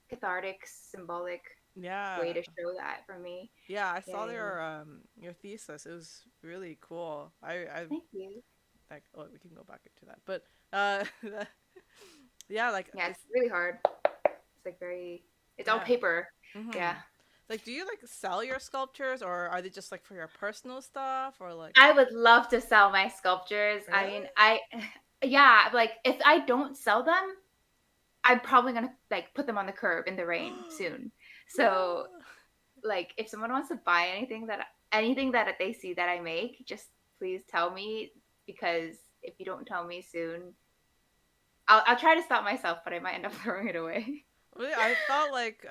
cathartic, symbolic way Yeah. to show that for me. Yeah, I Yeah, saw yeah. your thesis. It was really cool. I Thank you. like oh, we can go back into that. But uh yeah, like Yeah, it's it's really hard. It's like very, it's all yeah. paper. Yeah. Mhm. Like do you like sell your sculptures or are they just like for your personal stuff or like I would love to sell my sculptures. I really? mean, yeah, like if I don't sell them, I'm probably gonna like put them on the curb in the rain soon. So No. like if someone wants to buy anything that they see that I make, just please tell me because if you don't tell me soon, I'll try to stop myself, but I might end up throwing it away. Really, I felt like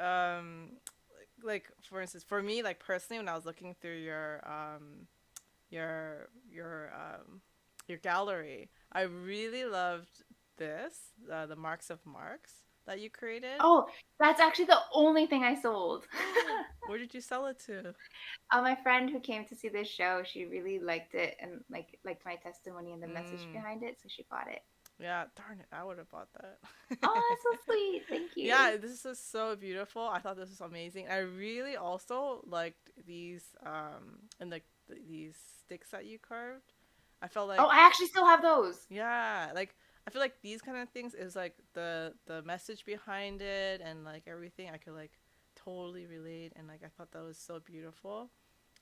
for instance, for me, like personally, when I was looking through your your um your gallery, I really loved this the marks of marks that you created. Oh, that's actually the only thing I sold. Where did you sell it to? My friend who came to see this show, she really liked it and like liked my testimony and the message Mm, behind it, so she bought it. yeah, darn it, I would have bought that. Oh, that's so sweet. Thank you. Yeah, this is so beautiful. I thought this was amazing. I really also liked these and like these sticks that you carved. I felt Oh, like I actually still have those. yeah, like I feel like these kind of things is like the message behind it and like everything I could like totally relate and like I thought that was so beautiful.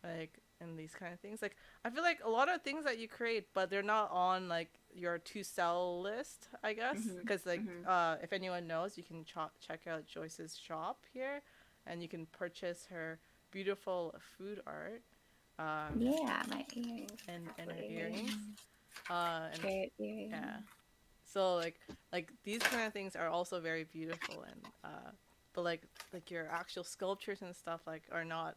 Like and these kind of things. Like I feel like a lot of things that you create but they're not on like your to sell list, I guess, Mhm. cuz like Mhm. if anyone knows, you can check out Joyce's shop here and you can purchase her beautiful food art um Yeah, my earrings. I and have her earrings. earrings. And Carrot yeah. earrings. So like these kind of things are also very beautiful and but like your actual sculptures and stuff like are not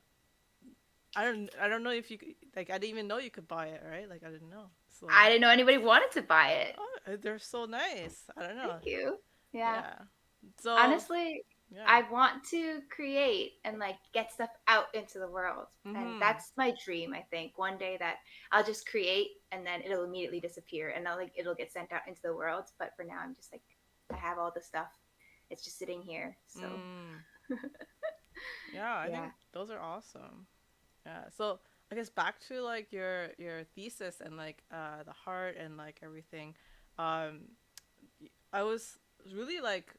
I don't know if you like I didn't even know you could buy it, right? Like I didn't know. So I didn't know anybody wanted to buy it. oh, they're so nice. I don't know. Thank you. Yeah. Yeah. So Honestly, yeah. I want to create and like get stuff out into the world. And Mhm. that's my dream, I think. One day that I'll just create and then it'll immediately disappear and I'll, like it'll get sent out into the world. But for now I'm just like I have all the stuff. It's just sitting here. So Mm. Yeah, I yeah. think those are awesome. Yeah. So I guess back to like your thesis and like the heart and like everything. Um I was really like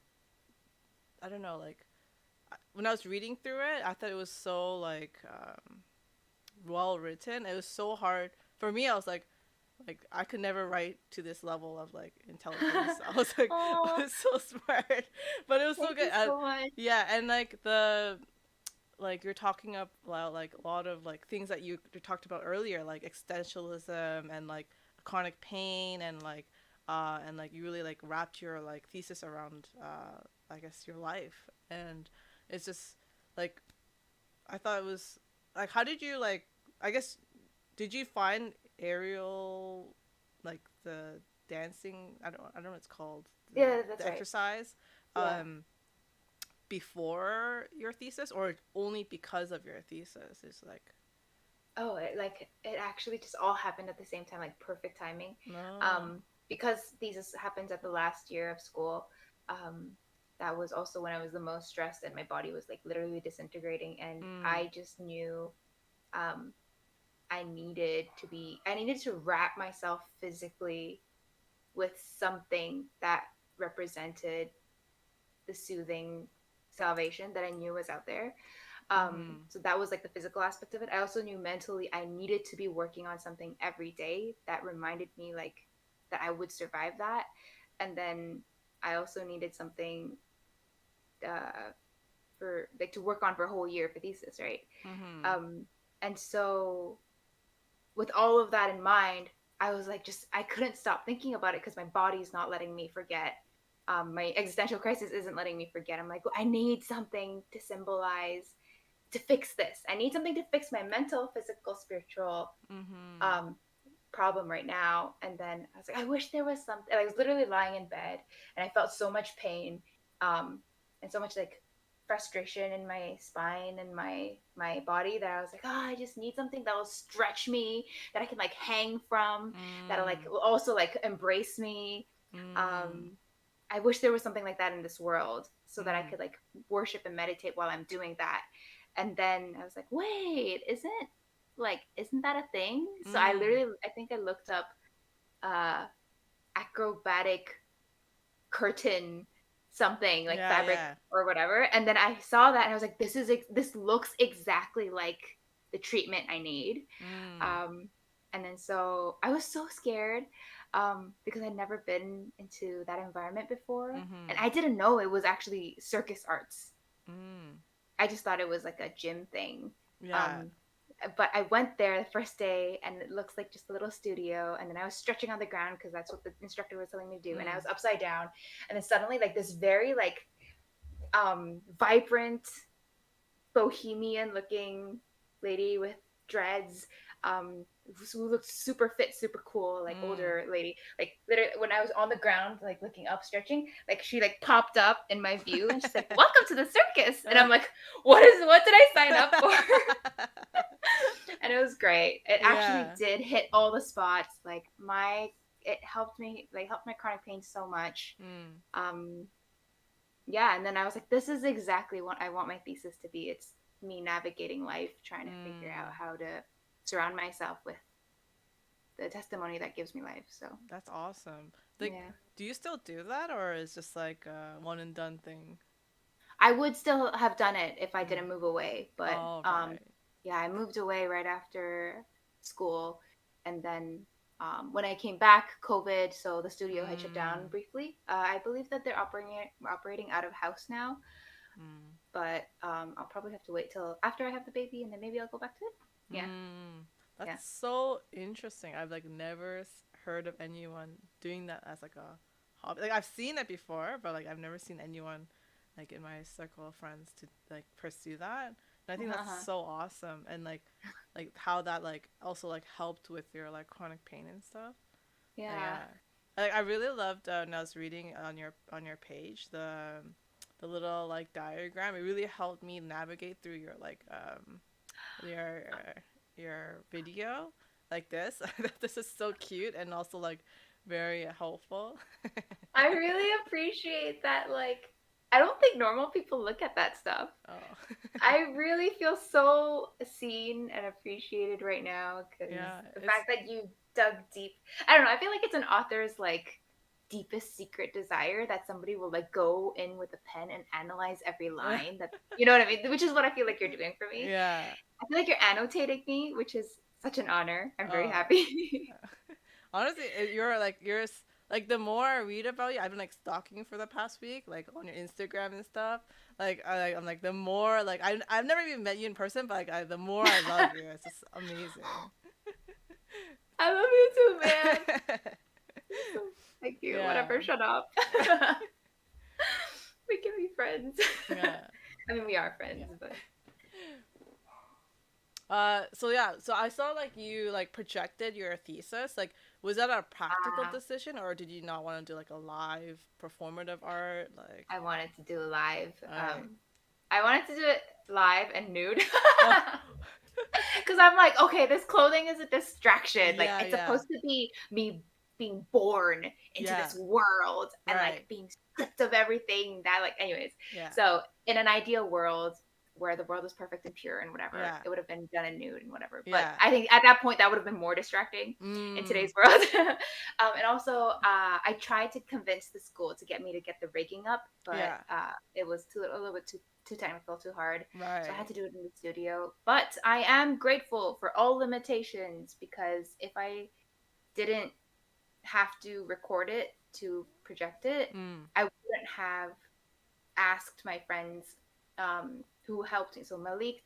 I don't know like when I was reading through it, I thought it was so well written. It was so hard for me. I was like I could never write to this level of like intelligence. I was like, Oh, oh, it's so smart, but it was so thank good. you so much. Yeah, and like the like you're talking about like a lot of like things that you talked about earlier, like existentialism and like chronic pain and like you really like wrapped your like thesis around I guess your life, and it's just like I thought it was like how did you like I guess did you find aerial like the dancing I don't know what it's called Yeah, that's the right. exercise Yeah. um before your thesis or only because of your thesis is like Oh, it actually just all happened at the same time, like perfect timing. no. Because thesis happens at the last year of school. Um, that was also when I was the most stressed and my body was like literally disintegrating, and Mm. I just knew um, I needed to wrap myself physically with something that represented the soothing salvation that I knew was out there. Mm-hmm. So that was like the physical aspect of it. I also knew mentally I needed to be working on something every day that reminded me like that I would survive that. And then I also needed something uh, for like to work on for a whole year for thesis, right? Mm-hmm. Um, and so with all of that in mind, I was like, just I couldn't stop thinking about it because my body's not letting me forget. My existential crisis isn't letting me forget. I'm like, I need something to symbolize to fix this. I need something to fix my mental, physical, spiritual Mm-hmm. um, problem right now. And then I was like, I wish there was something. I was literally lying in bed and I felt so much pain um, and so much like frustration in my spine and my body that I was like, oh, I just need something that will stretch me, that I can like hang from, that'll like Mm. will also like embrace me. Mm. Um, I wish there was something like that in this world so that I Mm. could like worship and meditate while I'm doing that. And then I was like, wait, isn't that a thing? So Mm. I think I looked up uh acrobatic curtain something like Yeah, fabric yeah. or whatever, and then I saw that and I was like, this looks exactly like the treatment I need. Mm. um and then so I was so scared because I'd never been into that environment before, and Mm-hmm. I didn't know it was actually circus arts. Mm. I just thought it was like a gym thing. Yeah. Um, but I went there the first day and it looks like just a little studio. And then I was stretching on the ground because that's what the instructor was telling me to do. And I Mm. was upside down. And then suddenly, like this very like vibrant bohemian looking lady with dreads who looked super fit, super cool, like Mm. older lady, like literally when I was on the ground like looking up stretching, like she like popped up in my view and she's like, welcome to the circus, and I'm like, what did I sign up for? And it was great. It actually Yeah. did hit all the spots. Like my it helped me, like helped my chronic pain so much. Mm. um yeah, and then I was like, this is exactly what I want my thesis to be. It's me navigating life, trying to figure out Mm. how to surround myself with the testimony that gives me life. So That's awesome. Like, yeah, do you still do that, or is just like a one and done thing? I would still have done it if I Mm. didn't move away, but Oh, right. yeah, I moved away right after school, and then when I came back, COVID, so the studio had shut down Mm. briefly. I believe that they're operating out of house now, Mm. but I'll probably have to wait till after I have the baby, and then maybe I'll go back to it. Yeah, Mm. yeah. That's so interesting. I've like never heard of anyone doing that as like a hobby. Like I've seen it before, but like I've never seen anyone like in my circle of friends to like pursue that. And I think that's Uh-huh. so awesome. And like how that like also like helped with your like chronic pain and stuff. Yeah. Yeah. Like I really loved when I was reading on your page the little like diagram. It really helped me navigate through your like your your video like this. This is so cute and also like very helpful. I really appreciate that. Like, I don't think normal people look at that stuff. Oh. I really feel so seen and appreciated right now because Yeah, the it's fact that you dug deep. I don't know. I feel like it's an author's like deepest secret desire that somebody will like go in with a pen and analyze every line that, you know what I mean? Which is what I feel like you're doing for me. yeah. I feel like you're annotating me, which is such an honor. I'm very Oh. happy. Honestly, you're like like the more I read about you, I've been like stalking for the past week, like on your Instagram and stuff. I'm like the more like I've never even met you in person, but like the more I love you. It's just amazing. I love you too, man. So, thank you. Yeah. Whatever, shut up. We can be friends. Yeah. I mean, we are friends, Yeah. but So yeah, so I saw like you like projected your thesis. Like, was that a practical uh, decision, or did you not want to do like a live performative art? Like, I wanted to do live. all right. I wanted to do it live and nude. Oh, Because I'm like, okay, this clothing is a distraction. Like, yeah, it's yeah, supposed to be me being born into yeah. this world and like Right. being stripped of everything that, like, anyways. Yeah, So, in an ideal world where the world is perfect and pure and whatever, yeah, it would have been done in nude and whatever. But yeah. I think at that point, that would have been more distracting in Mm, today's world. And also, I tried to convince the school to get me to get the rigging up, but yeah. it was a little bit too technical, too hard. So I had Right. to do it in the studio. But I am grateful for all limitations because if I didn't have to record it to project it, Mm, I wouldn't have asked my friends who helped me. So Malik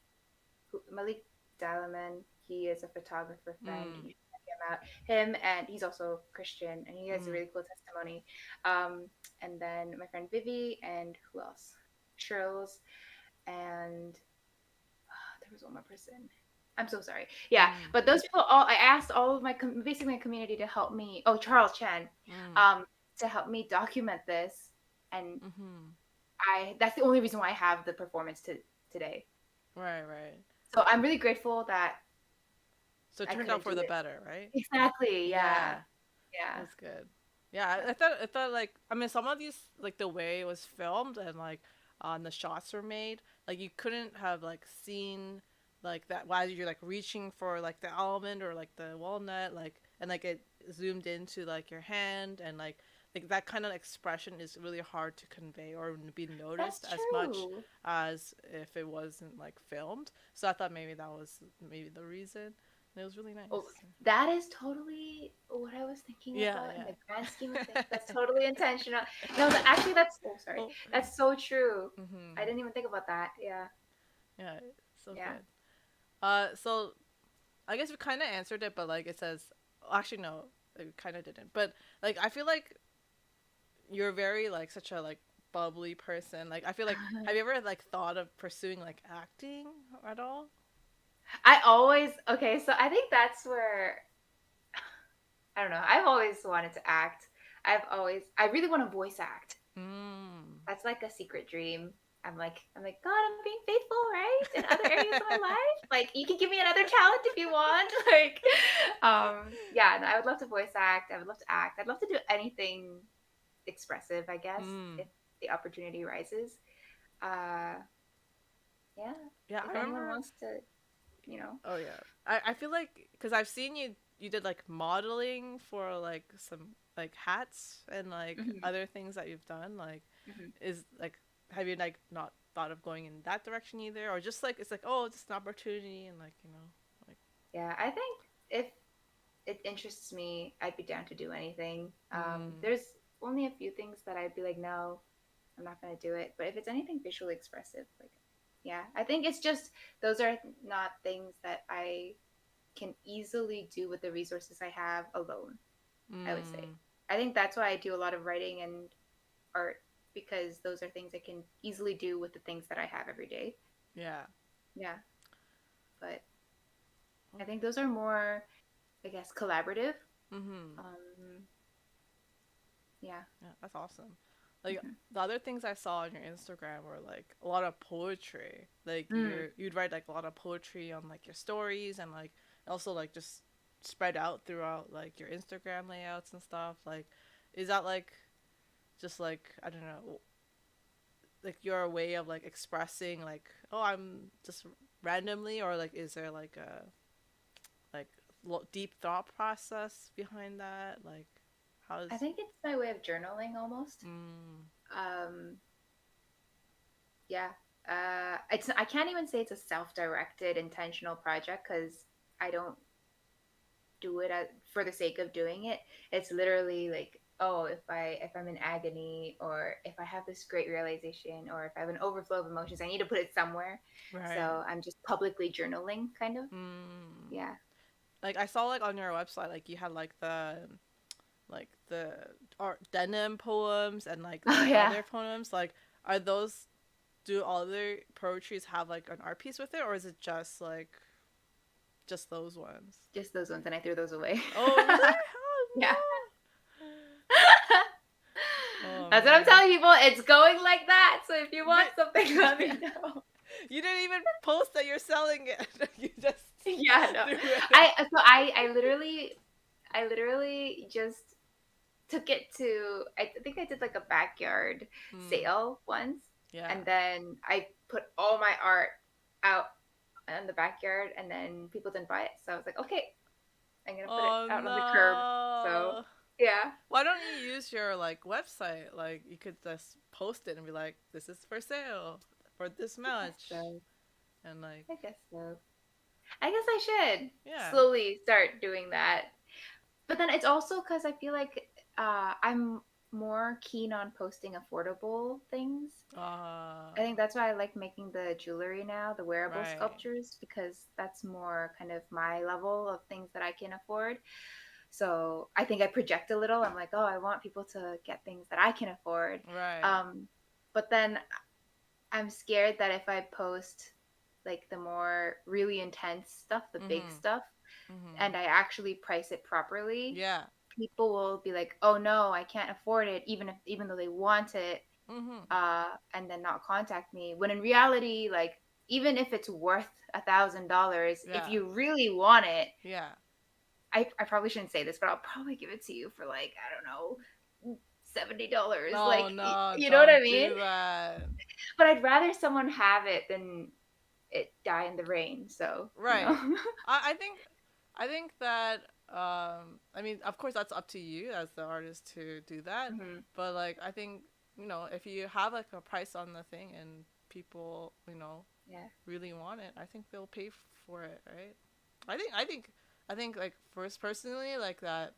Dalaman, he is a photographer friend. mm, You should check him out. Him, and he's also Christian, and he has a mm, really cool testimony. Um, and then my friend Vivi, and who else? Shirls, and there was one more person. I'm so sorry. Yeah, mm, but those people all I asked all of my basically my community to help me. Oh, Charles Chen, mm, um, to help me document this, and mm-hmm. I that's the only reason why I have the performance today. Right, right. So I'm really grateful that So it I turned out couldn't for do the it. better, right? Exactly. Yeah. Yeah, Yeah. that's good. Yeah, I thought like I mean some of these like the way it was filmed and like the shots were made, like you couldn't have like seen like that while you're like reaching for like the almond or like the walnut like and like it zoomed into like your hand and like that kind of expression is really hard to convey or be That's noticed as much true. as if it wasn't like filmed. So I thought maybe that was maybe the reason. And it was really Oh, nice. that is totally what I was thinking Yeah, about in yeah. the grand scheme of things. That's totally intentional. No, actually, that's oh, sorry. Oh. That's so true. I Mhm. didn't even think about that. Yeah. Yeah, so Yeah. good. So I guess we kind of answered it, but like it says, actually no, we kind of didn't. But like I feel like you're very like such a like bubbly person. Like I feel like have you ever like thought of pursuing like acting at all? I always okay. So I think that's where I don't know. I've always wanted to act. I really want to voice act. Mm. That's like a secret dream. I'm like, God, I'm being faithful, right? In other areas of my life. Like, you can give me another talent if you want. Like, yeah, no, I would love to voice act. I would love to act. I'd love to do anything expressive, I guess, Mm. if the opportunity rises. Uh, yeah, Yeah, if I anyone remember. wants to, you know. Oh yeah, I feel like because I've seen you did like modeling for like some like hats and like Hmm. other things that you've done like Hmm. is like have you like not thought of going in that direction either or just like it's like oh it's just an opportunity and like like Yeah, I think if it interests me, I'd be down to do anything. mm, There's only a few things that I'd be like, no, I'm not gonna do it. But if it's anything visually expressive, like, yeah, I think it's just those are not things that I can easily do with the resources I have alone. I would say. mm, I think that's why I do a lot of writing and art because those are things I can easily do with the things that I have every day. yeah. Yeah, but I think those are more, I guess, collaborative. Mm-hmm. Um, yeah. Yeah, that's awesome. Like Hmm. the other things I saw on your Instagram were like a lot of poetry. Like Mm. you'd write like a lot of poetry on like your stories and like also like just spread out throughout like your Instagram layouts and stuff. Like is that like just like I don't know like your way of like expressing like oh I'm just randomly or like is there like deep thought process behind that? Like I how's think it's my way of journaling almost. mm, Um, yeah. It's I can't even say it's a self-directed intentional project because I don't do it for the sake of doing it. It's literally like, oh, if I'm in agony, or if I have this great realization, or if I have an overflow of emotions, I need to put it somewhere. Right. So I'm just publicly journaling, kind of. Mm. Yeah. Like I saw like on your website, like you had like the art denim poems and like Oh the yeah. other poems. Like, are those do all the poetries have like an art piece with it, or is it just those ones? Just those ones, and I threw those away. Oh really? Yeah. Oh no! Oh That's what I'm man! telling people. It's going like that. So if you want But something, let me know. you didn't even post that you're selling it. You just Yeah, no. threw it. I literally just took it to, I think I did like a backyard Mm, sale once, yeah. and then I put all my art out in the backyard, and then people didn't buy it. So I was like, okay, I'm gonna put it Oh out on the curb. So no! yeah. Why don't you use your like website? Like you could just post it and be like, "This is for sale for this I guess much," so. and like, I guess so. I guess I should yeah. slowly start doing that. But then it's also because I feel like I'm more keen on posting affordable things. I think that's why I like making the jewelry now, the wearable Right, sculptures, because that's more kind of my level of things that I can afford. So I think I project a little. I'm like, oh, I want people to get things that I can afford. right. Um, but then I'm scared that if I post like the more really intense stuff, the big Mhm, stuff, mhm. and I actually price it properly, Yeah. people will be like, "Oh no, I can't afford it," even though they want it, Mhm. and then not contact me. When in reality, like even if it's worth $1,000, if Yeah. you really want it, Yeah. I probably shouldn't say this, but I'll probably give it to you for like I don't know, $70. No, Like no, you know what I don't mean? do that. But I'd rather someone have it than it die in the rain. So you Right. know. I think that I mean, of course that's up to you as the artist to do that, Hmm. but like I think, if you have like a price on the thing and people, Yeah. really want it, I think they'll pay for it, right? I think like first personally like that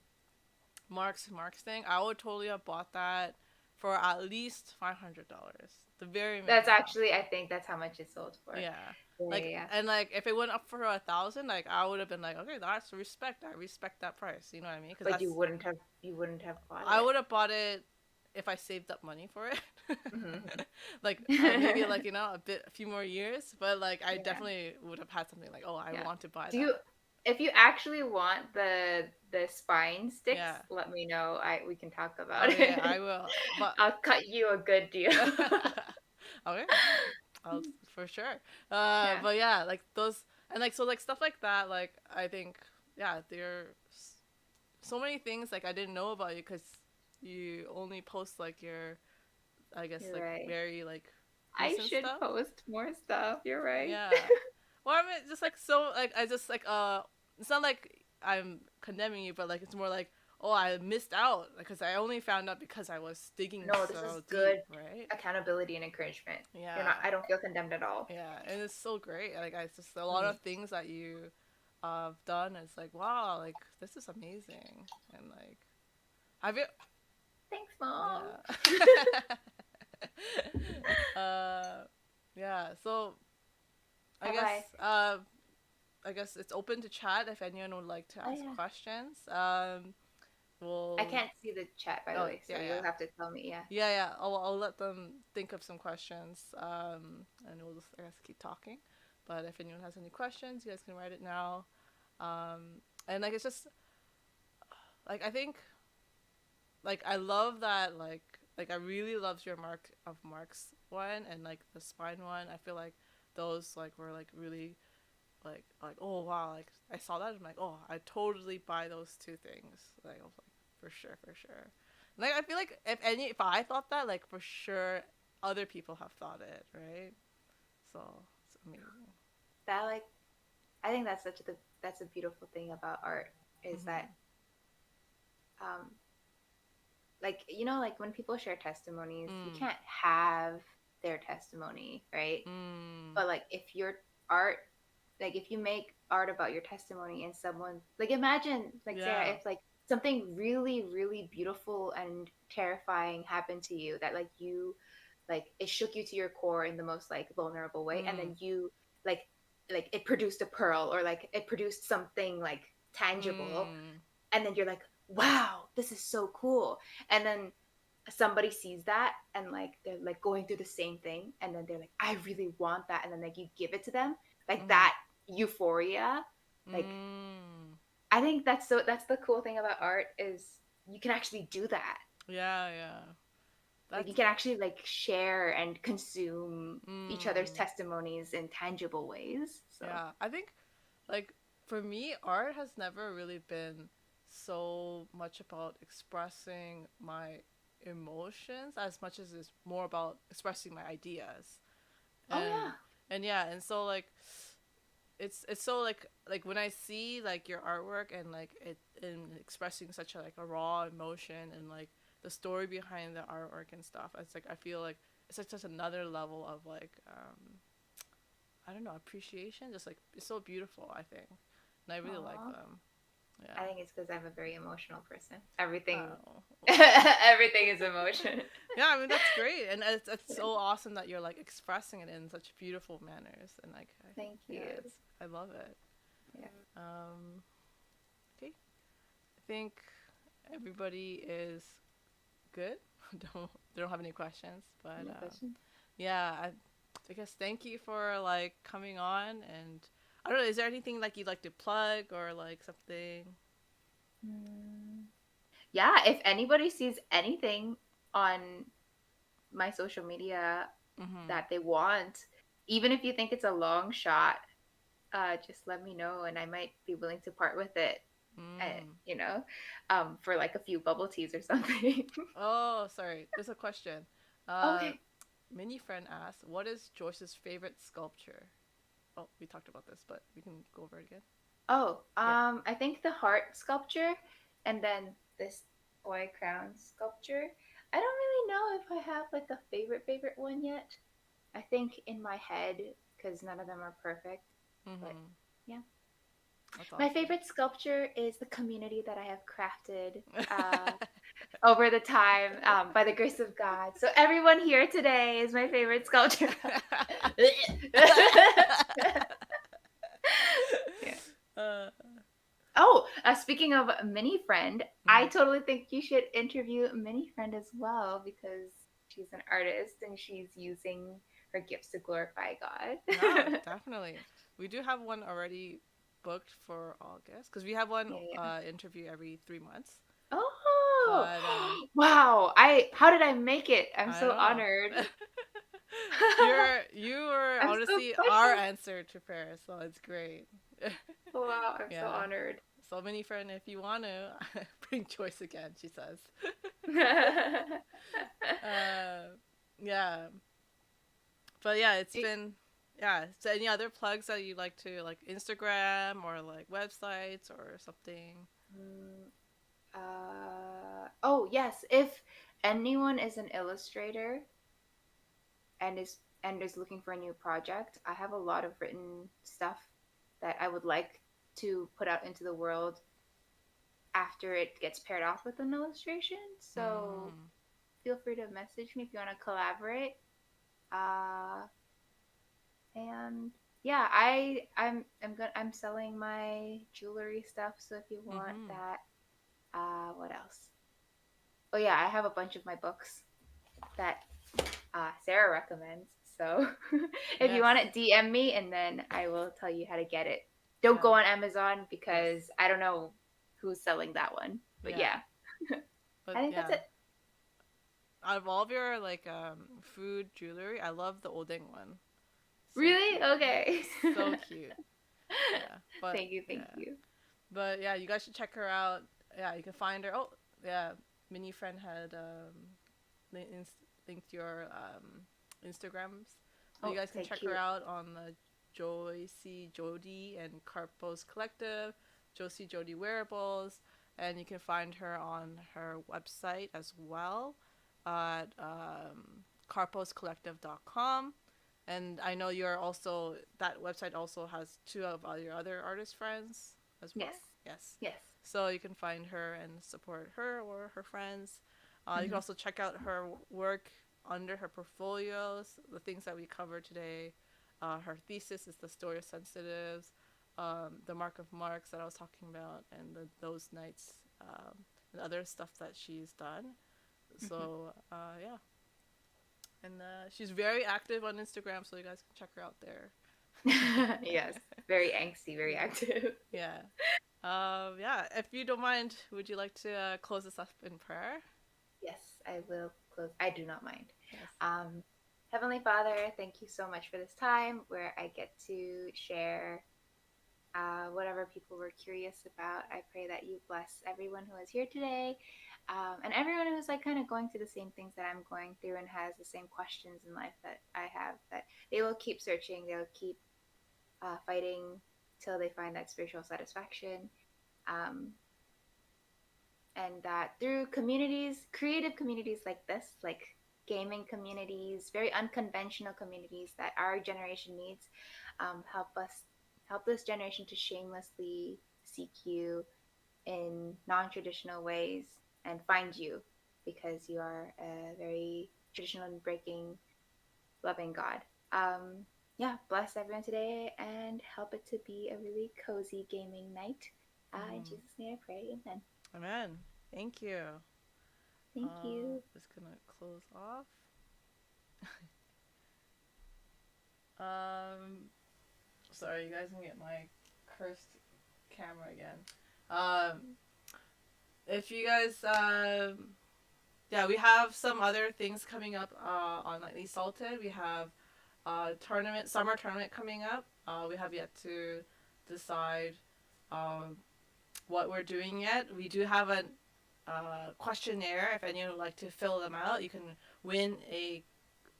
Mark's thing, I would totally have bought that for at least $500, the very That's minimum. actually, I think that's how much it sold for. Yeah. Yeah, yeah, Like yeah. and like if it went up for 1,000, like I would have been like, okay, that's respect. I respect that price. You know what I mean? Because But that's you wouldn't have bought I it. would have bought it if I saved up money for it. Hmm. Like maybe like a few more years, but like I Yeah, definitely would have had something like, oh, I yeah. want to buy Do you, that. if you actually want the spine sticks, Yeah. let me know. I We can talk about Okay, I it. will. But I'll cut you a good deal. okay, I'll for sure. Yeah. But yeah, like those and like so like stuff like that. Like I think yeah, there's so many things like I didn't know about you because you only post like your I guess You're like right. very like I recent should stuff. post more stuff. You're right. Yeah. Well, I mean, just like so like I just like it's not like I'm condemning you, but like it's more like oh I missed out because I only found out because I was digging No, this is so deep, good right? accountability and encouragement. Yeah. I don't feel condemned at all. Yeah, and it's so great. Like, it's just a lot Mhm. of things that you have done. It's like, wow, like this is amazing, and like, have you? Thanks, mom. Yeah. uh, yeah. So I Have guess, I? I guess it's open to chat if anyone would like to Oh ask yeah. questions. I We'll. can't see the chat, by the Oh way, so yeah, you'll yeah. have to tell me. Yeah. Yeah, yeah. I'll let them think of some questions. And we'll just I guess keep talking. But if anyone has any questions, you guys can write it now. And like it's just like I think like I love that like I really loved your Mark's one and like the spine one. I feel like those like were like really like oh wow like I saw that and I'm like oh I totally buy those two things. Like I was like for sure. Like I feel like if I thought that like for sure other people have thought it, right? So it's amazing. That like I think that's a beautiful thing about art is that Mhm. like like when people share testimonies, you Mm. can't have their testimony, right? Mm. But like if your art, like if you make art about your testimony and someone, like imagine, like Sarah, Yeah. if like something really really beautiful and terrifying happened to you, that like you, like it shook you to your core in the most like vulnerable way, and Mm. then you like like it produced a pearl, or like it produced something like tangible, Mm. and then you're like, wow, this is so cool. And then somebody sees that and like they're like going through the same thing, and then they're like, I really want that, and then like you give it to them, like Mm. that euphoria, like Mm. I think that's so, that's the cool thing about art, is you can actually do that. Yeah, yeah. Like you That's can actually like share and consume each other's mm. testimonies in tangible ways. So Yeah. I think like for me art has never really been so much about expressing my emotions as much as it's more about expressing my ideas. oh And yeah. yeah, and so like it's so like when I see like your artwork and like it in expressing such a like a raw emotion and like the story behind the artwork and stuff, it's like I feel like it's like just another level of like I don't know, appreciation, just like it's so beautiful, I think, and I really like Aw. them. I Yeah. think it's because I'm a very emotional person. Everything, Oh well. everything is emotion. Yeah, I mean that's great, and it's so awesome that you're like expressing it in such beautiful manners, and like Thank yeah, you. it's I love it. Yeah. Okay, I think everybody is good. don't they don't have any questions, but Any questions? yeah, I guess thank you for like coming on, and I don't know, is there anything like you'd like to plug or like something? Mm. Yeah, if anybody sees anything on my social media Mm-hmm. that they want, even if you think it's a long shot, just let me know and I might be willing to part with it. Mm. You know, for like a few bubble teas or something. Oh, sorry. There's a question. Uh, Okay. Mini friend asked, "What is Joyce's favorite sculpture?" Oh, we talked about this, but we can go over it again. Oh, Yeah. I think the heart sculpture, and then this toy crown sculpture. I don't really know if I have like a favorite one yet. I think in my head, because none of them are perfect. But Mm-hmm. yeah. That's My awesome. favorite sculpture is the community that I have crafted over the time, by the grace of God. So everyone here today is my favorite sculpture. Yeah. uh, Oh, speaking of Mini Friend, I mhm. totally think you should interview Mini Friend as well, because she's an artist and she's using her gifts to glorify No, God. definitely. We do have one already booked for August because we have one Yeah, yeah. interview every 3 months. Oh, But wow. How did I make it? I'm I so don't know. honored. You were I'm so honestly our special. answer to prayer, so it's great. Wow, I'm so Yeah. honored. So many friend, if you want to bring Joyce again, she says. uh, yeah, but yeah, it's been yeah. So any other plugs that you like to like Instagram or like websites or something? Mm, oh yes, if anyone is an illustrator and is looking for a new project, I have a lot of written stuff that I would like to put out into the world after it gets paired off with an illustration. So Mm, feel free to message me if you want to collaborate. Uh, and yeah, I'm selling my jewelry stuff. So if you want mm-hmm. that, what else? Oh yeah, I have a bunch of my books that Sarah recommends. So if you Yes. want it, DM me and then I will tell you how to get it. Don't Yeah. go on Amazon Yes. because I don't know who's selling that one. But Yeah. yeah, But I think that's yeah, it. out of all of your like food jewelry, I love the Odin one. So Really? cute. Okay. So cute. Yeah. But Thank you. Thank yeah. you. But yeah, you guys should check her out. Yeah, you can find her. Oh, yeah. Mini friend had linked your Instagrams, so you Oh, guys can thank check her you. out on the Joyce Jodie and Carpos Collective, Joyce Jodie Wearables, and you can find her on her website as well at carposcollective.com. And I know you're also, that website also has two of your other artist friends as well. Yes. Yes. Yes. So you can find her and support her or her friends. You can Hmm. also check out her work under her portfolios, the things that we covered today. Her thesis is The Story of Sensitives, The Mark of Marks that I was talking about, and those nights, and other stuff that she's done. Hmm. So, yeah. And she's very active on Instagram, so you guys can check her out there. Yes. Very angsty, very active. Yeah. Yeah. If you don't mind, would you like to close us up in prayer? Yes, I will close. I do not mind. Yes. Um, Heavenly Father, thank you so much for this time where I get to share whatever people were curious about. I pray that you bless everyone who is here today, and everyone who's like kind of going through the same things that I'm going through and has the same questions in life that I have. That they will keep searching. They'll keep fighting till they find that spiritual satisfaction. Um, and that through communities, creative communities like this, like gaming communities, very unconventional communities that our generation needs, help this generation to shamelessly seek you in non-traditional ways and find you because you are a very traditional and breaking, loving God. Um, yeah, bless everyone today and help it to be a really cozy gaming night. In Mm-hmm. Jesus' name I pray, amen. Amen. Thank you. Thank you. Just gonna close off. Um, Sorry, you guys can get my cursed camera again. Um, if you guys, yeah, we have some other things coming up on Lightly Salted. We have tournament, summer tournament coming up. We have yet to decide um, what we're doing yet. We do have a questionnaire. If anyone would like to fill them out, you can win a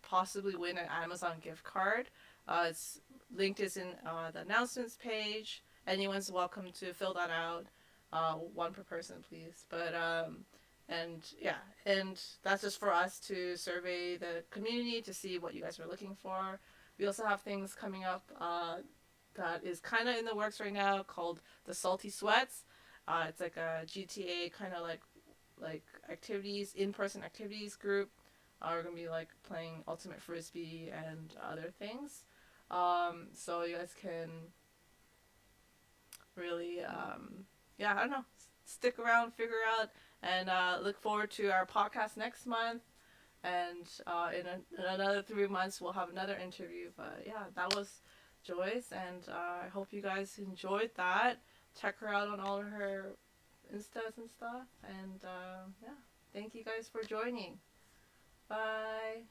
possibly win an Amazon gift card. It's linked is in the announcements page. Anyone's welcome to fill that out. One per person, please. But and yeah, and that's just for us to survey the community to see what you guys are looking for. We also have things coming up that is kind of in the works right now called the Salty Sweats. It's like a GTA kind of like activities, in person activities group. We're gonna be like playing ultimate frisbee and other things. So you guys can really, yeah, I don't know, stick around, figure out, and look forward to our podcast next month. And in another 3 months, we'll have another interview. But yeah, that was Joyce, and I hope you guys enjoyed that. Check her out on all of her instas and stuff. And yeah, thank you guys for joining. Bye.